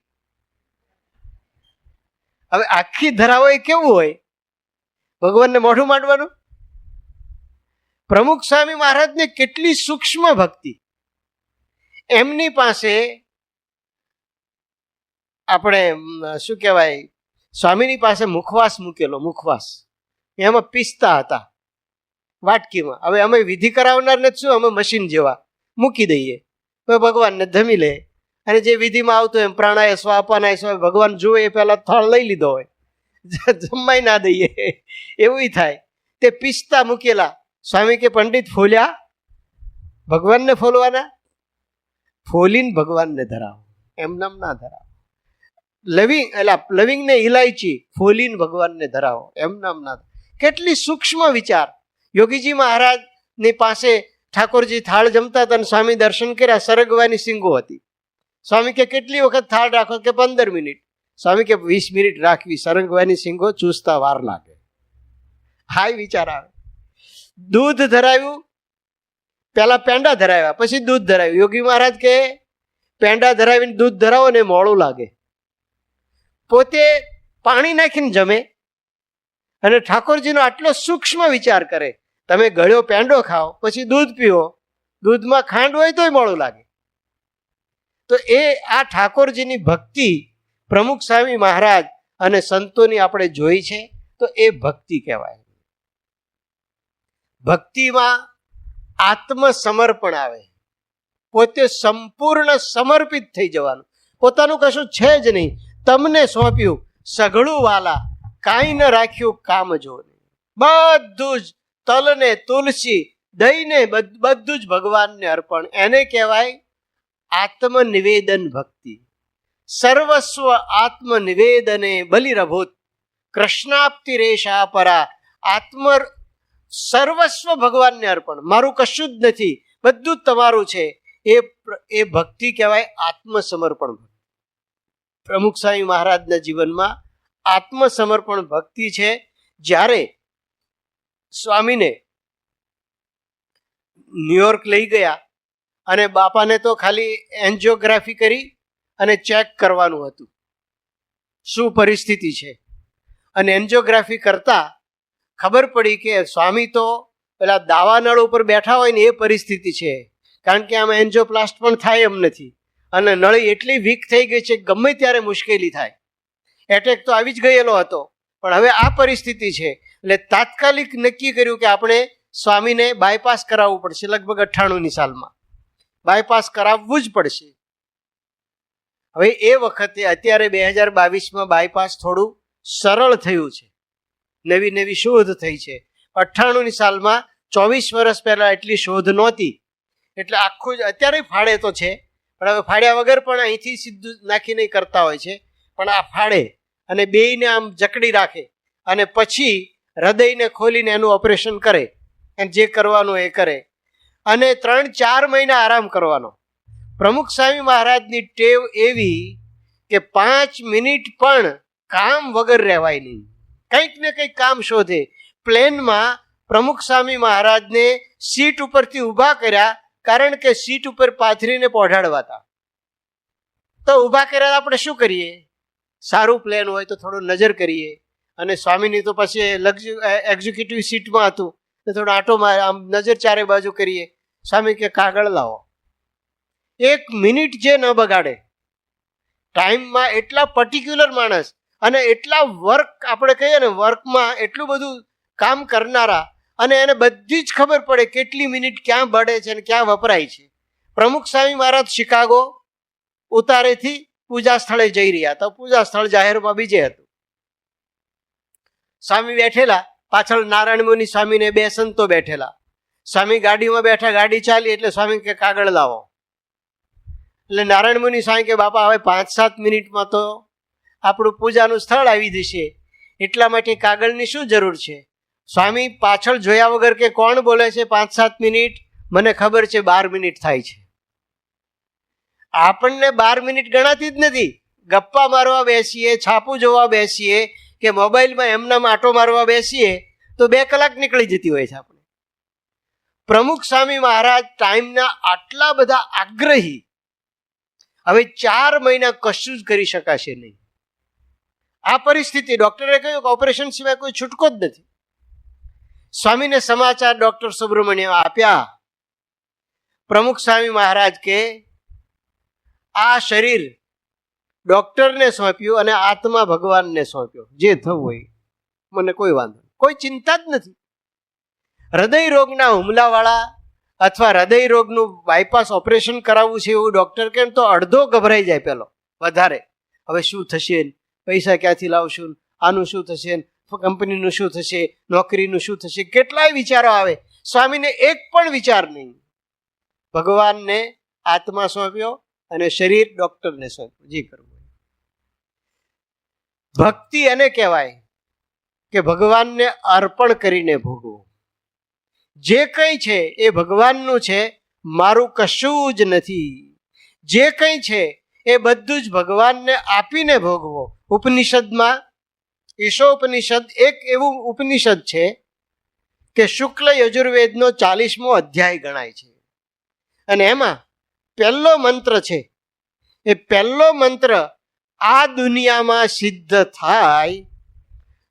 હવે આખી ધરાવો એ કેવું હોય? ભગવાનને મોઢું માંડવાનું? પ્રમુખ સ્વામી મહારાજને કેટલી સૂક્ષ્મ ભક્તિ. એમની પાસે આપણે શું કહેવાય, સ્વામીની પાસે મુખવાસ મૂકેલો. મુખવાસ એમાં પીસતા હતા વાટકીમાં. હવે અમે વિધિ કરાવનાર નથી, શું અમે મશીન જેવા મૂકી દઈએ, તો ભગવાનને ધમી લે. અને જે વિધિમાં આવતું એમ પ્રાણાય સ્વા અપાનાય સ્વા, ભગવાન જુએ એ પહેલા થાળ લઈ લીધો હોય, જમાઈ ના દઈએ એવું થાય. તે પીસતા મૂકેલા. સ્વામી કે પંડિત ફોલ્યા? ભગવાનને ફોલવાના? ફોલીને ભગવાનને ધરાવો, એમ નામ ના ધરાવો. લવિંગ એટલે લવિંગ ને ઇલાયચી ફોલીને ભગવાનને ધરાવો, એમ નામ ના. કેટલી સૂક્ષ્મ વિચાર. યોગીજી મહારાજની પાસે ઠાકોરજી થાળ જમતા હતા અને સ્વામી દર્શન કર્યા, સરગવાની શીંગો હતી. સ્વામી કે કેટલી વખત થાળ રાખો? કે 15 મિનિટ. સ્વામી કે 20 મિનિટ રાખવી, સરગવાની શીંગો ચૂસતા વાર લાગે. હાય વિચાર આવે. દૂધ ધરાવ્યું, પહેલા પેંડા ધરાવ્યા, પછી દૂધ ધરાવ્યું. યોગી મહારાજ કે પેંડા ધરાવીને દૂધ ધરાવો ને મોડું લાગે. પોતે પાણી નાખીને જમે અને ઠાકોરજીનો આટલો સૂક્ષ્મ વિચાર કરે. તમે ગળ્યો પેંડો ખાઓ, પછી દૂધ પીવો, દૂધમાં ખાંડ હોય તોય મોડું લાગે. તો એ આ ઠાકોરજીની ભક્તિ પ્રમુખ સ્વામી મહારાજ અને સંતોની આપણે જોઈ છે, તો એ ભક્તિ કહેવાય. ભક્તિમાં આત્મસમર્પણ આવે, પોતે સંપૂર્ણ સમર્પિત થઈ જવાનું. પોતાનું કશું છે જ નહીં, તમને સોંપ્યું સઘળું વાલા, કાંઈ ન રાખ્યું કામ જો. બધું જ તલને તુલસી દઈને બધું જ ભગવાનને અર્પણ, એને કહેવાય આત્મનિવેદન ભક્તિ. સર્વસ્વ આત્મનિવેદને બલિરભૂત કૃષ્ણાપ્તિ રેશા પરા. સર્વસ્વ ભગવાનને અર્પણ, મારું કશું જ નથી, બધું જ તમારું છે. એ ભક્તિ કહેવાય આત્મસમર્પણ. પ્રમુખ સ્વામી મહારાજના જીવનમાં આત્મસમર્પણ ભક્તિ છે. જ્યારે સ્વામીને ન્યુયોર્ક લઈ ગયા અને બાપાને તો ખાલી એન્જિયોગ્રાફી કરી અને ચેક કરવાનું હતું શું પરિસ્થિતિ છે. અને એન્જિયોગ્રાફી કરતા ખબર પડી કે સ્વામી તો પેલા દાવાનળ ઉપર બેઠા હોય ને એ પરિસ્થિતિ છે. કારણ કે આમાં એન્જિયોપ્લાસ્ટ પણ થાય એમ નથી, અને નળી એટલી વીક થઈ ગઈ છે ગમે ત્યારે મુશ્કેલી થાય. એટેક તો આવી જ ગયેલો હતો, પણ હવે આ પરિસ્થિતિ છે. એટલે તાત્કાલિક નક્કી કર્યું કે આપણે સ્વામીને બાયપાસ કરાવવું પડશે. લગભગ 98ની સાલમાં બાયપાસ કરાવવું જ પડશે. હવે એ વખતે અત્યારે 2022માં બાયપાસ થોડું સરળ થયું છે, નવી નવી શોધ થઈ છે. 98ની સાલમાં 24 વર્ષ પહેલા એટલી શોધ નહોતી, એટલે આખું જ અત્યારે ફાળે તો છે, પણ હવે ફાડ્યા વગર પણ અહીંથી સીધું નાખીને કરતા હોય છે. પણ આ ફાડે અને બેયને આમ જકડી રાખે અને પછી હૃદયને ખોલીને એનું ઓપરેશન કરે, અને જે કરવાનું એ કરે, અને 3-4 મહિના આરામ કરવાનો. પ્રમુખ સ્વામી મહારાજની ટેવ એવી કે 5 મિનિટ પણ કામ વગર રહેવાય નહીં, કંઈક ને કંઈક કામ શોધે. પ્લેનમાં પ્રમુખ સ્વામી મહારાજને સીટ ઉપરથી ઊભા કર્યા, કારણ કે સીટ ઉપર પાથરીને પહોંચાડવાતા. તો ઊભા કર્યા આપણે શું કરીએ? સારું પ્લેન હોય તો થોડો નજર કરીએ, અને સ્વામીની તો પછી એક્ઝિક્યુટિવ સીટમાં હતું તો થોડો આંટો મારે, આમ નજર ચારે બાજુ કરીએ. સ્વામી કે કાગળ લાવો. 1 મિનિટ જે ન બગાડે. ટાઈમમાં એટલા પર્ટિક્યુલર માણસ, અને એટલા વર્ક, આપણે કહીએ ને વર્કમાં એટલું બધું કામ કરનારા, અને એને બધી જ ખબર પડે કેટલી મિનિટ ક્યાં બળે છે અને ક્યાં વપરાય છે. પ્રમુખ સ્વામી મહારાજ શિકાગો ઉતારેથી પૂજા સ્થળે જઈ રહ્યા હતા. પૂજા સ્થળ જાહેરમાં બીજે હતું. સ્વામી બેઠેલા, પાછળ નારાયણ મુનિ સ્વામીને 2 સંતો બેઠેલા. સ્વામી ગાડીમાં બેઠા, ગાડી ચાલી એટલે સ્વામી કે કાગળ લાવો. એટલે નારાયણ મુનિ સ્વામી કે બાપા હવે 5-7 મિનિટમાં તો આપણું પૂજાનું સ્થળ આવી જશે, એટલા માટે કાગળની શું જરૂર છે? સ્વામી પાછળ જોયા વગર કે કોણ બોલે છે 5-7 મિનિટ? મને ખબર છે 12 મિનિટ થાય છે. આપણને 12 મિનિટ ગણાતી જ નથી. ગપ્પા મારવા બેસીએ, છાપું જોવા બેસીએ, કે મોબાઈલમાં એમનામ આટો મારવા બેસીએ તો 2 કલાક નીકળી જતી હોય છે આપણે. પ્રમુખ સ્વામી મહારાજ ટાઈમના આટલા બધા આગ્રહી. હવે 4 મહિના કશું જ કરી શકાશે નહીં. આ પરિસ્થિતિ, ડોક્ટરે કહ્યું કે ઓપરેશન સિવાય કોઈ છૂટકો જ નથી. સ્વામીને સમાચાર ડોક્ટર સુબ્રમણ્યમ આપ્યા. પ્રમુખ સ્વામી મહારાજ કે આ શરીર ડોક્ટરને સોંપ્યું અને આત્મા ભગવાનને સોંપ્યો. જે થવું હોય મને કોઈ વાંધો નહીં, કોઈ ચિંતા જ નથી. હૃદય રોગના હુમલાવાળા અથવા હૃદય રોગનું બાયપાસ ઓપરેશન કરાવવું છે એવું ડોક્ટર કહે તો અડધો ગભરાઈ જાય. પેલો વધારે, હવે શું થશે, પૈસા ક્યાંથી લાવશું, આનું શું થશે, કંપનીનું શું થશે, નોકરીનું શું થશે, કેટલાય વિચારો આવે. સ્વામીને એક પણ વિચાર નહીં. ભગવાનને આત્મા સોંપ્યો અને શરીર ડોક્ટરને સોંપ્યું, જે કરવું. ભક્તિ એને કહેવાય કે ભગવાનને અર્પણ કરીને ભોગવો. જે કંઈ છે એ ભગવાનનું છે, મારું કશું જ નથી. જે કંઈ છે એ બધું જ ભગવાનને આપીને ભોગવો. ઉપનિષદમાં ઈશોપનિષદ એક એવું ઉપનિષદ છે કે શુક્લ યજુર્વેદનો 40મો અધ્યાય ગણાય છે. અને એમાં પહેલો મંત્ર છે, એ પહેલો મંત્ર આ દુનિયામાં સિદ્ધ થાય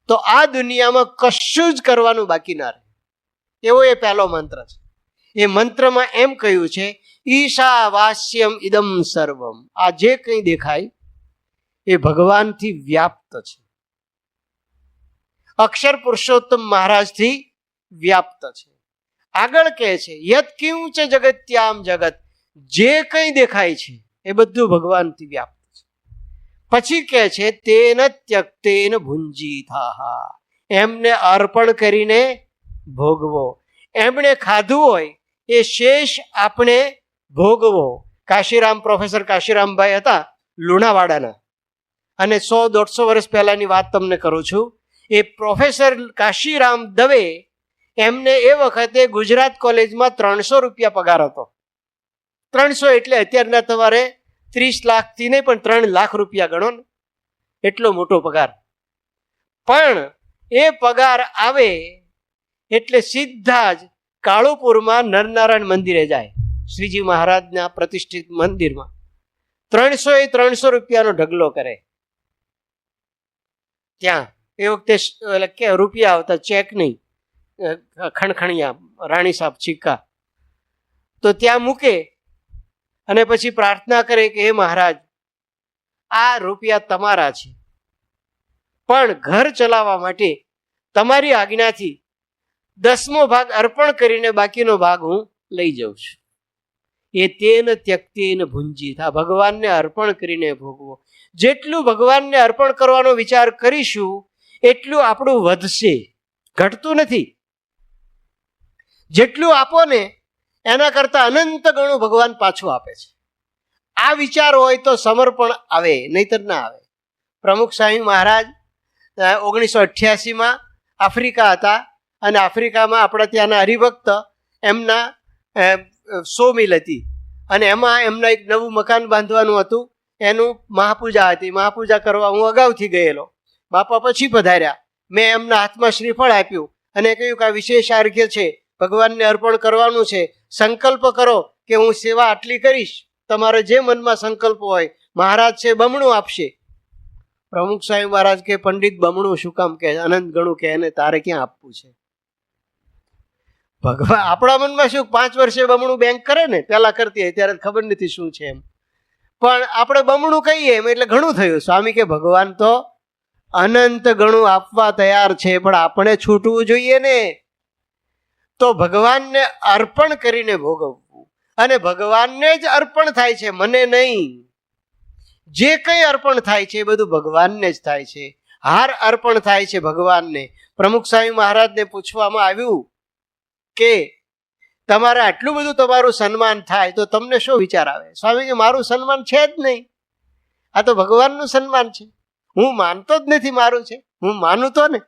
તો આ દુનિયામાં કશું જ કરવાનું બાકી ના રહે, એવો એ પહેલો મંત્ર છે. એ મંત્રમાં એમ કહ્યું છે, ઈશાવાસ્યમ ઇદમ સર્વમ. આ જે કંઈ દેખાય એ ભગવાનથી વ્યાપ્ત છે, અક્ષર પુરુષોત્તમ મહારાજથી વ્યાપ્ત છે. આગળ કહે છે, યત કિંચ જગત્યામ જગત. જે કંઈ દેખાય છે એ બધું ભગવાનથી વ્યાપ્ત છે. પછી કહે છે, તેન ત્યક્તેન ભુંજીથાહ. એમને અર્પણ કરીને ભોગવો. એમણે ખાધું હોય એ શેષ આપણે ભોગવો. કાશીરામ, પ્રોફેસર કાશીરામભાઈ હતા લુણાવાડાના, અને 100-150 વર્ષ પહેલાની વાત તમને કરું છું. એ પ્રોફેસર કાશીરામ દવે, એમને એ વખતે ગુજરાત કોલેજમાં 300 રૂપિયા પગાર હતો. 300 એટલે અત્યારના તમારે 30 લાખથી નહીં પણ 3 લાખ રૂપિયા ગણો ને, એટલો મોટો પગાર. પણ એ પગાર આવે એટલે સીધા જ કાળુપુરમાં નરનારાયણ મંદિરે જાય, શ્રીજી મહારાજના પ્રતિષ્ઠિત મંદિરમાં. 300 રૂપિયાનો ઢગલો કરે ત્યાં. એ વખતે કે રૂપિયા આવતા, ચેક નહીં, ખણખણિયા, રાણી સાહેબ સિક્કા. તો ત્યાં મૂકે અને પછી પ્રાર્થના કરે કે હે મહારાજ, આ રૂપિયા તમારા છે, પણ ઘર ચલાવવા માટે તમારી આજ્ઞાથી 10મો ભાગ અર્પણ કરીને બાકીનો ભાગ હું લઈ જાઉં છું. એ તેન ત્યક્તેન ભુંજીથા. ભગવાનને અર્પણ કરીને ભોગવો. જેટલું ભગવાનને અર્પણ કરવાનો વિચાર કરીશું એટલું આપણું વધશે, ઘટતું નથી. જેટલું આપો ને એના કરતા અનંત ગણું ભગવાન પાછું આપે છે. આ વિચાર હોય તો સમર્પણ આવે, નહીતર ના આવે. પ્રમુખ સ્વામી મહારાજ 1988માં આફ્રિકા હતા, અને આફ્રિકામાં આપણા ત્યાંના હરિભક્ત, એમના 100 મિલ હતી, અને એમાં એમના એક નવું મકાન બાંધવાનું હતું. એનું મહાપૂજા હતી. મહાપૂજા કરવા હું અગાઉથી ગયેલો. બાપા પછી પધાર્યા. મેં એમના હાથમાં શ્રીફળ આપ્યું અને કહ્યું કે આ વિશેષ આર્ઘ્ય છે, ભગવાનને અર્પણ કરવાનું છે. સંકલ્પ કરો કે હું સેવા આટલી કરીશ. તમારે જે મનમાં સંકલ્પ હોય, મહારાજ છે બમણું આપશે. પ્રમુખ સ્વામી મહારાજ કે પંડિત બમણું શું કામ કહે, અનંત ગણું કે, એને તારે ક્યાં આપવું છે? ભગવાન આપણા મનમાં શું, 5 વર્ષે બમણું બેંક કરે ને, પેલા કરતી હોય ત્યારે ખબર નથી શું છે એમ, પણ આપણે બમણું કહીએ એમ એટલે ઘણું થયું. સ્વામી કે ભગવાન તો અનંત ગણું આપવા તૈયાર છે, પણ આપણે છૂટવું જોઈએ ને. તો ભગવાનને અર્પણ કરીને ભોગવવું, અને ભગવાનને જ અર્પણ થાય છે, મને નહીં. જે કંઈ અર્પણ થાય છે એ બધું ભગવાનને જ થાય છે. હાર અર્પણ થાય છે ભગવાનને. પ્રમુખ સ્વામી મહારાજને પૂછવામાં આવ્યું કે તમારે આટલું બધું તમારું સન્માન થાય તો તમને શું વિચાર આવે? સ્વામી કે મારું સન્માન છે જ નહીં, આ તો ભગવાનનું સન્માન છે. હું માનતો જ નથી મારું છે. હું માનું તો ને.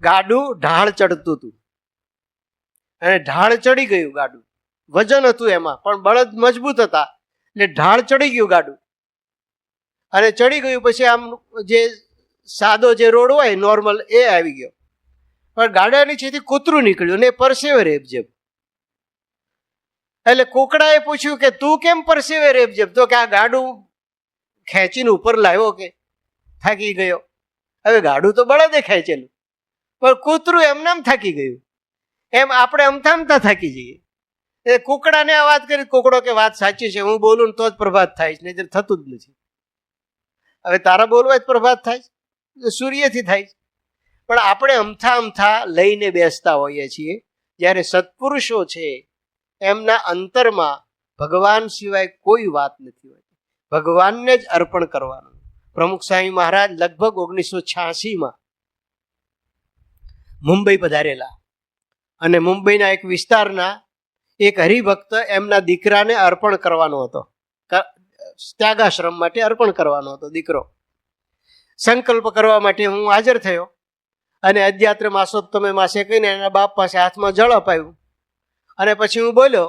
ગાડું ઢાળ ચડતું હતું અને ઢાળ ચડી ગયું. ગાડું વજન હતું એમાં, પણ બળદ મજબૂત હતા એટલે ઢાળ ચડી ગયું ગાડું. અને ચડી ગયું પછી આમ જે સાદો જે રોડ હોય નોર્મલ, એ આવી ગયો. પણ ગાડા નીચેથી કૂતરું નીકળ્યું ને પરસેવે રેબઝેબ. એટલે કુકડાએ પૂછ્યું કે તું કેમ પરસેવે રેબઝેબ? તો કે આ ગાડું ખેંચીને ઉપર લાવ્યો કે થાકી ગયો. હવે ગાડું તો બળદે ખેંચેલું, પણ કૂતરું એમને એમ થાકી ગયું. એમ આપણે અમથામતા થાકી જઈએ. એ કુકડાને આ વાત કરી. કુકડો કે વાત સાચી છે, હું બોલું ને તો જ પ્રભાત થાય છે, નહીં થતું જ નથી. હવે તારા બોલવા જ પ્રભાત થાય છે, સૂર્યથી થાય છે. પણ આપણે અમથા લઈને બેસતા હોઈએ છીએ, જ્યારે સત્પુરુષો છે એમના અંતરમાં ભગવાન સિવાય કોઈ વાત નથી હોતી. ભગવાનને જ અર્પણ કરવાનું. પ્રમુખ સ્વામી મહારાજ લગભગ 1986માં મુંબઈ પધારેલા, અને મુંબઈના એક વિસ્તારના એક હરિભક્ત એમના દીકરાને અર્પણ કરવાનો હતો, ત્યાગાશ્રમ માટે અર્પણ કરવાનો હતો દીકરો. સંકલ્પ કરવા માટે હું હાજર થયો અને અધ્યાત્ર માસોત્તમે માસે કહીને એના બાપ પાસે હાથમાં જળ અપાયું અને પછી હું બોલ્યો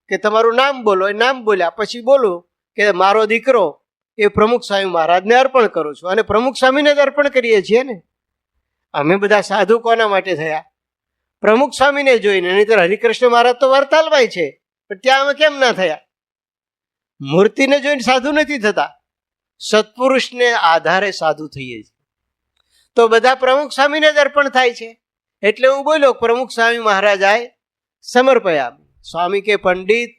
કે તમારું નામ બોલો. એ નામ બોલ્યા પછી બોલું કે મારો દીકરો એ પ્રમુખ સ્વામી મહારાજને અર્પણ કરું છું. અને પ્રમુખ સ્વામીને જ અર્પણ કરીએ છીએ ને. અમે બધા સાધુ કોના માટે થયા? પ્રમુખ સ્વામીને જોઈને. નહીંતર હરિકૃષ્ણ મહારાજ તો વરતાલમાં છે, પણ ત્યાં અમે કેમ ના થયા? મૂર્તિને જોઈને સાધુ નથી થતા, સત્પુરુષને આધારે સાધુ થઈએ છીએ. તો બધા પ્રમુખ સ્વામીને જ અર્પણ થાય છે. એટલે હું બોલ્યો પ્રમુખ સ્વામી મહારાજ આય સમર્પયા. સ્વામી કે પંડિત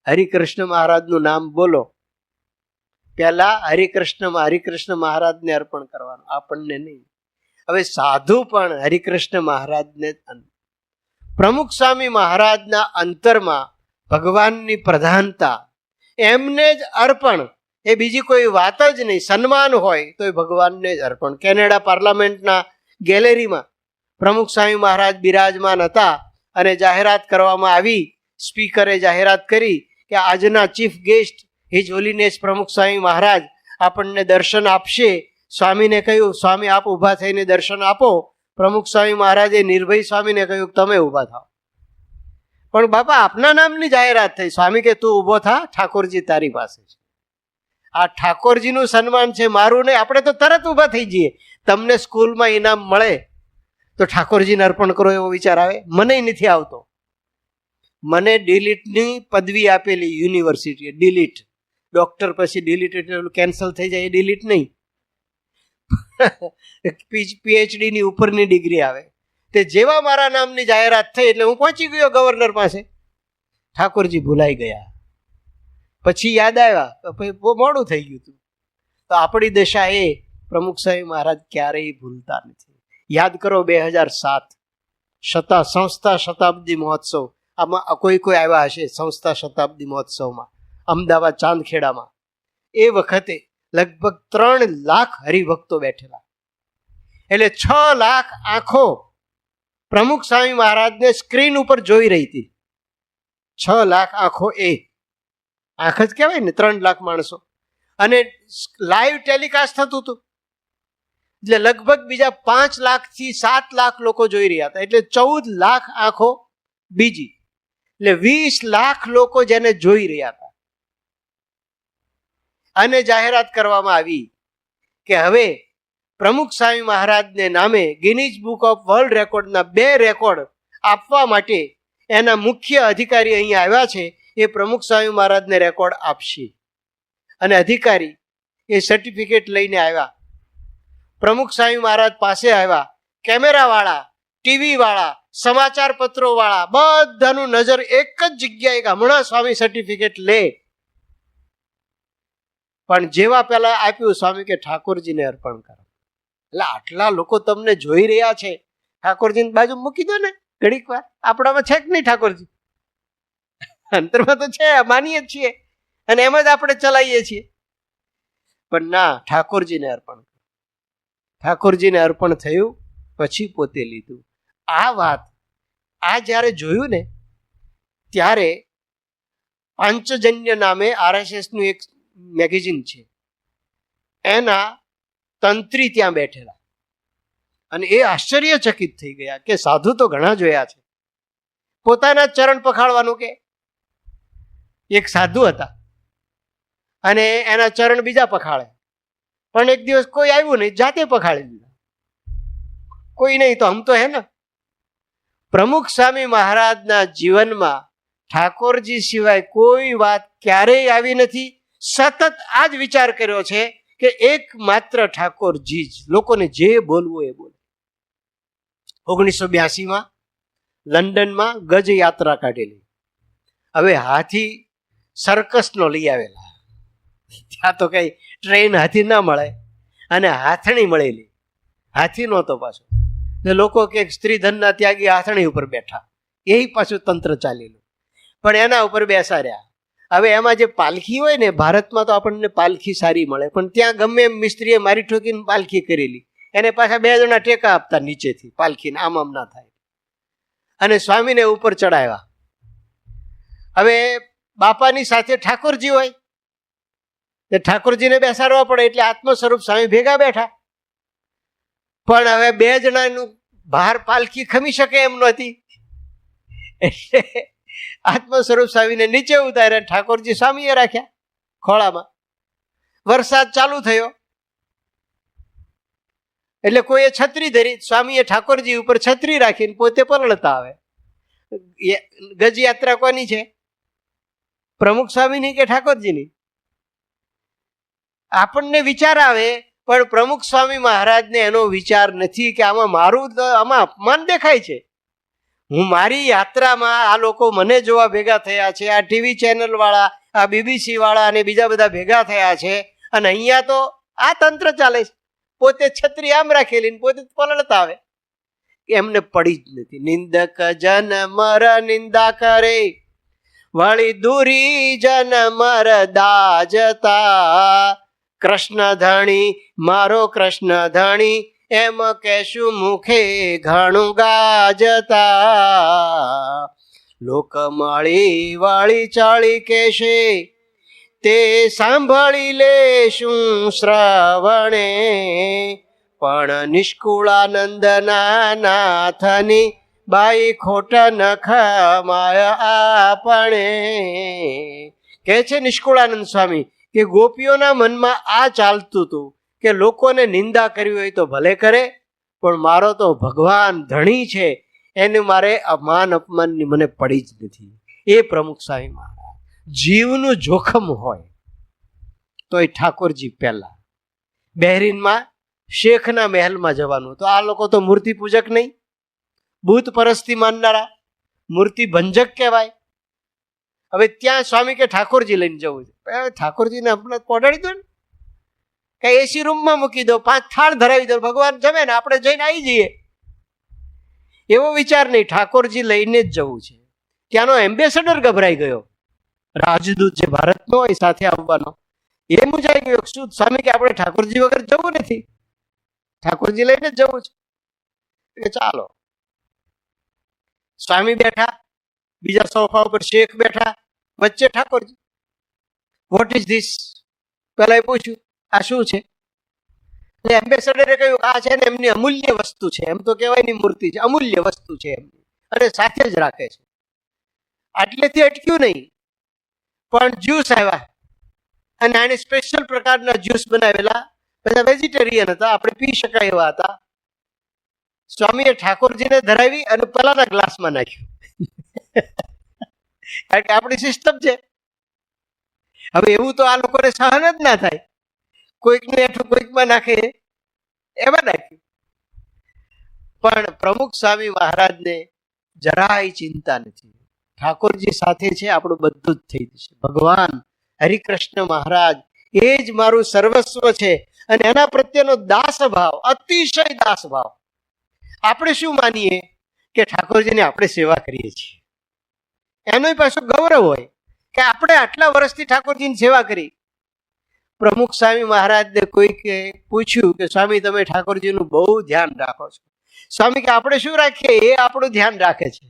હરિકૃષ્ણ મહારાજનું નામ બોલો. પહેલા હરિકૃષ્ણ મહારાજને અર્પણ કરવાનું, આપણને નહીં. હવે સાધુ પણ હરિકૃષ્ણ મહારાજને. પ્રમુખ સ્વામી મહારાજના અંતરમાં ભગવાનની પ્રધાનતા, એમને જ અર્પણ. એ બીજી કોઈ વાત જ નહીં. સન્માન હોય તો એ ભગવાનને જ અર્પણ. કેનેડા પાર્લામેન્ટના ગેલેરીમાં પ્રમુખ સ્વામી મહારાજ બિરાજમાન હતા અને જાહેરાત કરવામાં આવી. સ્પીકરે જાહેરાત કરી કે આજના ચીફ ગેસ્ટ હિઝ હોલીનેસ પ્રમુખ સ્વામી મહારાજ આપણને દર્શન આપશે. સ્વામીને કહ્યું સ્વામી આપ ઊભા થઈને દર્શન આપો. પ્રમુખ સ્વામી મહારાજે નિર્ભય સ્વામીને કહ્યું તમે ઊભા થાઓ. પણ બાપા આપના નામની જાહેરાત થઈ. સ્વામી કે તું ઊભો થા, ઠાકોરજી તારી પાસે છે. આ ઠાકોરજીનું સન્માન છે, મારું નહીં. આપણે તો તરત ઊભા થઈ જઈએ. તમને સ્કૂલમાં ઇનામ મળે તો ઠાકોરજીને અર્પણ કરો એવો વિચાર આવે? મને નથી આવતો. મને ડિલીટની પદવી આપેલી યુનિવર્સિટીએ. ડિલીટ ડોક્ટર પછી ડિલીટ એટલે કેન્સલ થઈ જાય, એ ડિલીટ નહીં. PhD ની ઉપરની ડિગ્રી આવે. તે જેવા મારા નામની જાહેરાત થઈ એટલે હું પહોંચી ગયો ગવર્નર પાસે. ઠાકોરજી ભૂલાઈ ગયા. પછી યાદ આવ્યા, બહુ મોડું થઈ ગયું હતું. તો આપણી દશા એ પ્રમુખ સ્વામી મહારાજ ક્યારેય ભૂલતા નથી. યાદ કરો 2007 સંસ્થા શતાબ્દી મહોત્સવ. આમાં કોઈ આવ્યા હશે સંસ્થા શતાબ્દી મહોત્સવમાં અમદાવાદ ચાંદખેડામાં. એ વખતે લગભગ 3 લાખ હરિભક્તો બેઠેલા. એટલે 6 લાખ આંખો પ્રમુખ સ્વામી મહારાજને સ્ક્રીન ઉપર જોઈ રહી હતી. 6 લાખ આંખો, એ આંખ જ કહેવાય ને, 3 લાખ માણસો. અને લાઈવ ટેલિકાસ્ટ થતું હતું. એટલે લગભગ બીજા 5 લાખથી 7 લાખ લોકો જોઈ રહ્યા હતા. એટલે 14 લાખ આંખો બીજી. એટલે 20 લાખ લોકો જેને જોઈ રહ્યા હતા. અને જાહેરાત કરવામાં આવી કે હવે પ્રમુખ સ્વામી મહારાજને નામે ગિનીઝ બુક ઓફ વર્લ્ડ રેકોર્ડના 2 રેકોર્ડ આપવા માટે એના મુખ્ય અધિકારી અહીંયા આવ્યા છે. એ પ્રમુખ સ્વામી મહારાજને રેકોર્ડ આપશે. અને અધિકારી એ સર્ટિફિકેટ લઈને આવ્યા. પ્રમુખ સ્વામી મહારાજ પાસે આવ્યા. કેમેરાવાળા, ટીવીવાળા, સમાચાર પત્રોવાળા બધાનું નજર એક જ જગ્યાએ કે હમણાં સ્વામી સર્ટિફિકેટ લે. પણ જેવા પહેલા આપ્યું સ્વામી કે ઠાકોરજીને અર્પણ કરો. એટલે આટલા લોકો તમને જોઈ રહ્યા છે, ઠાકોરજીની બાજુ મૂકી દો ને ઘડીક વાર. આપણામાં છે કે નહીં ઠાકોરજી? અંતરમાં તો છે, માનીએ જ છીએ અને એમ જ આપણે ચલાવીએ છીએ. પણ ના, ઠાકોરજીને અર્પણ. ઠાકોરજીને અર્પણ થયું પછી પોતે લીધું. આ વાત આ જ્યારે જોયું ને ત્યારે પાંચજન્ય નામે RSS નું એક મેગેઝિન છે, એના તંત્રી ત્યાં બેઠેલા અને એ આશ્ચર્યચકિત થઈ ગયા કે સાધુ તો ઘણા જોયા છે, પોતાના ચરણ પખાળવાનું કે. એક સાધુ હતા અને એના ચરણ બીજા પખાળે, પણ એક દિવસ કોઈ આવ્યું નહીં, જાતે પખાળી દીધા. કોઈ નહીં તો હમ તો હે ને. પ્રમુખ સ્વામી મહારાજના જીવનમાં ઠાકોરજી સિવાય કોઈ વાત ક્યારેય આવી નથી. સતત આ જ વિચાર કર્યો છે કે એક માત્ર ઠાકોરજી જ લોકોને જે બોલવું એ બોલે. 1982માં લંડનમાં ગજ યાત્રા કાઢેલી. હવે હાથી સર્કસનો લઈ આવેલા. ત્યાં તો કઈ ટ્રેન હાથી ના મળે અને હાથણી મળેલી. હાથી નહોતો પાછો. લોકો કે સ્ત્રી ધનના ત્યાગી હાથણી ઉપર બેઠા, એ પાછું તંત્ર ચાલેલું. પણ એના ઉપર બેસાડ્યા. હવે એમાં જે પાલખી હોય ને, ભારતમાં તો આપણને પાલખી સારી મળે, પણ ત્યાં ગમે એમ મિસ્ત્રીએ મારી ઠોકીને પાલખી કરેલી. એને પાછા 2 જણા ટેકા આપતા નીચેથી, પાલખીને આમ ના થાય. અને સ્વામીને ઉપર ચડાવ્યા. હવે બાપાની સાથે ઠાકોરજી હોય ઠાકોરજીને બેસાડવા પડે એટલે આત્મ સ્વરૂપ સ્વામી ભેગા બેઠા. પણ હવે 2 જણાનું બહાર પાલખી ખમી શકે એમ નહોતી, એટલે આત્મ સ્વરૂપ સ્વામીને નીચે ઉતાર્યા, ઠાકોરજી સ્વામીએ રાખ્યા ખોળામાં. વરસાદ ચાલુ થયો એટલે કોઈએ છત્રી ધરી, સ્વામીએ ઠાકોરજી ઉપર છત્રી રાખીને પોતે પલળતા આવે. ગજ યાત્રા કોની છે? પ્રમુખ સ્વામીની કે ઠાકોરજીની? આપણને વિચાર આવે, પણ પ્રમુખ સ્વામી મહારાજને એનો વિચાર નથી કે આમાં મારું, આમાં અપમાન દેખાય છે. હું મારી યાત્રામાં આ લોકો મને જોવા ભેગા થયા છે, આ ટીવી ચેનલ વાળા, આ બીબીસી વાળા અને બીજા બધા ભેગા થયા છે, અને અહીંયા તો આ તંત્ર ચાલે છે. પોતે છત્રી આમ રાખેલી ને પોતે પલળતા આવે. એમને પડી જ નથી. નિંદક જન મર નિંદા કરે, વળી દૂરી જન મર દાજતા. કૃષ્ણ ધણી મારો કૃષ્ણ ધણી, એમ કેશું મુખે ઘણું ગાજતા. લોક મળી વાળી ચાળી કેશે, તે સાંભળી લેશું શ્રવણે. પણ નિષ્કુળાનંદના નાથની બાઈ ખોટ નખ માય આપણે. કે છે નિષ્કુળાનંદ સ્વામી કે ગોપીઓના મનમાં આ ચાલતું હતું કે લોકોને નિંદા કરવી હોય તો ભલે કરે, પણ મારો તો ભગવાન ધણી છે, એને મારે માન અપમાનની મને પડી જ નથી. એ પ્રમુખ સ્વામી મહારાજ. જીવનું જોખમ હોય તો એ ઠાકોરજી પહેલા. બહેરીનમાં શેખના મહેલમાં જવાનું, તો આ લોકો તો મૂર્તિ પૂજક નહીં, ભૂત પરસ્તી માનનારા, મૂર્તિ ભંજક કહેવાય. હવે ત્યાં સ્વામી કે ઠાકોરજી લઈને જવું છે. ઠાકોરજીને આપણે પહોંચાડી દો ને, કે એસી રૂમમાં મૂકી દો, 5 થાળ ધરાવી દો, ભગવાન જમે ને આપણે જઈને આવી જઈએ. એવો વિચાર નહીં, ઠાકોરજી લઈને જ જવું છે. ત્યાંનો એમ્બેસેડર ગભરાઈ ગયો, રાજદૂત જે ભારતનો હોય સાથે આવવાનો, એ મૂંઝાઈ ગયો. શું સ્વામી કે આપણે ઠાકોરજી વગર જવું નથી, ઠાકોરજી લઈને જ જવું છે. ચાલો. સ્વામી બેઠા, બીજા સોફા ઉપર શેખ બેઠા, વચ્ચે ઠાકોરજી. What is this? પેલા એ પૂછ્યું આ શું છે? એટલે એમ્બેસેડરે કહ્યું આ છે ને એમની અમૂલ્ય વસ્તુ છે. એમ તો કહેવાય ની મૂર્તિ છે, અમૂલ્ય વસ્તુ છે એમની, અને સાથે જ રાખે છે. આટલેથી અટક્યું નહીં, પણ જ્યુસ આવ્યા, અને આને સ્પેશિયલ પ્રકારના જ્યુસ બનાવેલા, બધા વેજીટેરિયન હતા, આપણે પી શકાય એવા હતા. સ્વામીએ ઠાકોરજીને ધરાવી અને પેલાના ગ્લાસમાં નાખ્યું, કારણ કે આપણી સિસ્ટમ છે. હવે એવું તો આ લોકોને સહન જ ના થાય, કોઈકનું એઠું કોઈકમાં નાખે, એમાં નાખ્યું. પણ પ્રમુખ સ્વામી મહારાજને જરાય ચિંતા નથી, ઠાકોરજી સાથે છે, આપણું બધું જ થઈ જશે. ભગવાન હરિકૃષ્ણ મહારાજ એ જ મારું સર્વસ્વ છે, અને એના પ્રત્યેનો દાસ ભાવ, અતિશય દાસ ભાવ. આપણે શું માનીએ કે ઠાકોરજીને આપણે સેવા કરીએ છીએ, એનો પાછો ગૌરવ હોય કે આપણે આટલા વર્ષથી ઠાકોરજીની સેવા કરી. પ્રમુખ સ્વામી મહારાજને કોઈકે પૂછ્યું કે સ્વામી તમે ઠાકોરજીનું બહુ ધ્યાન રાખો છો. સ્વામી કે આપણે શું રાખીએ, એ આપણું ધ્યાન રાખે છે.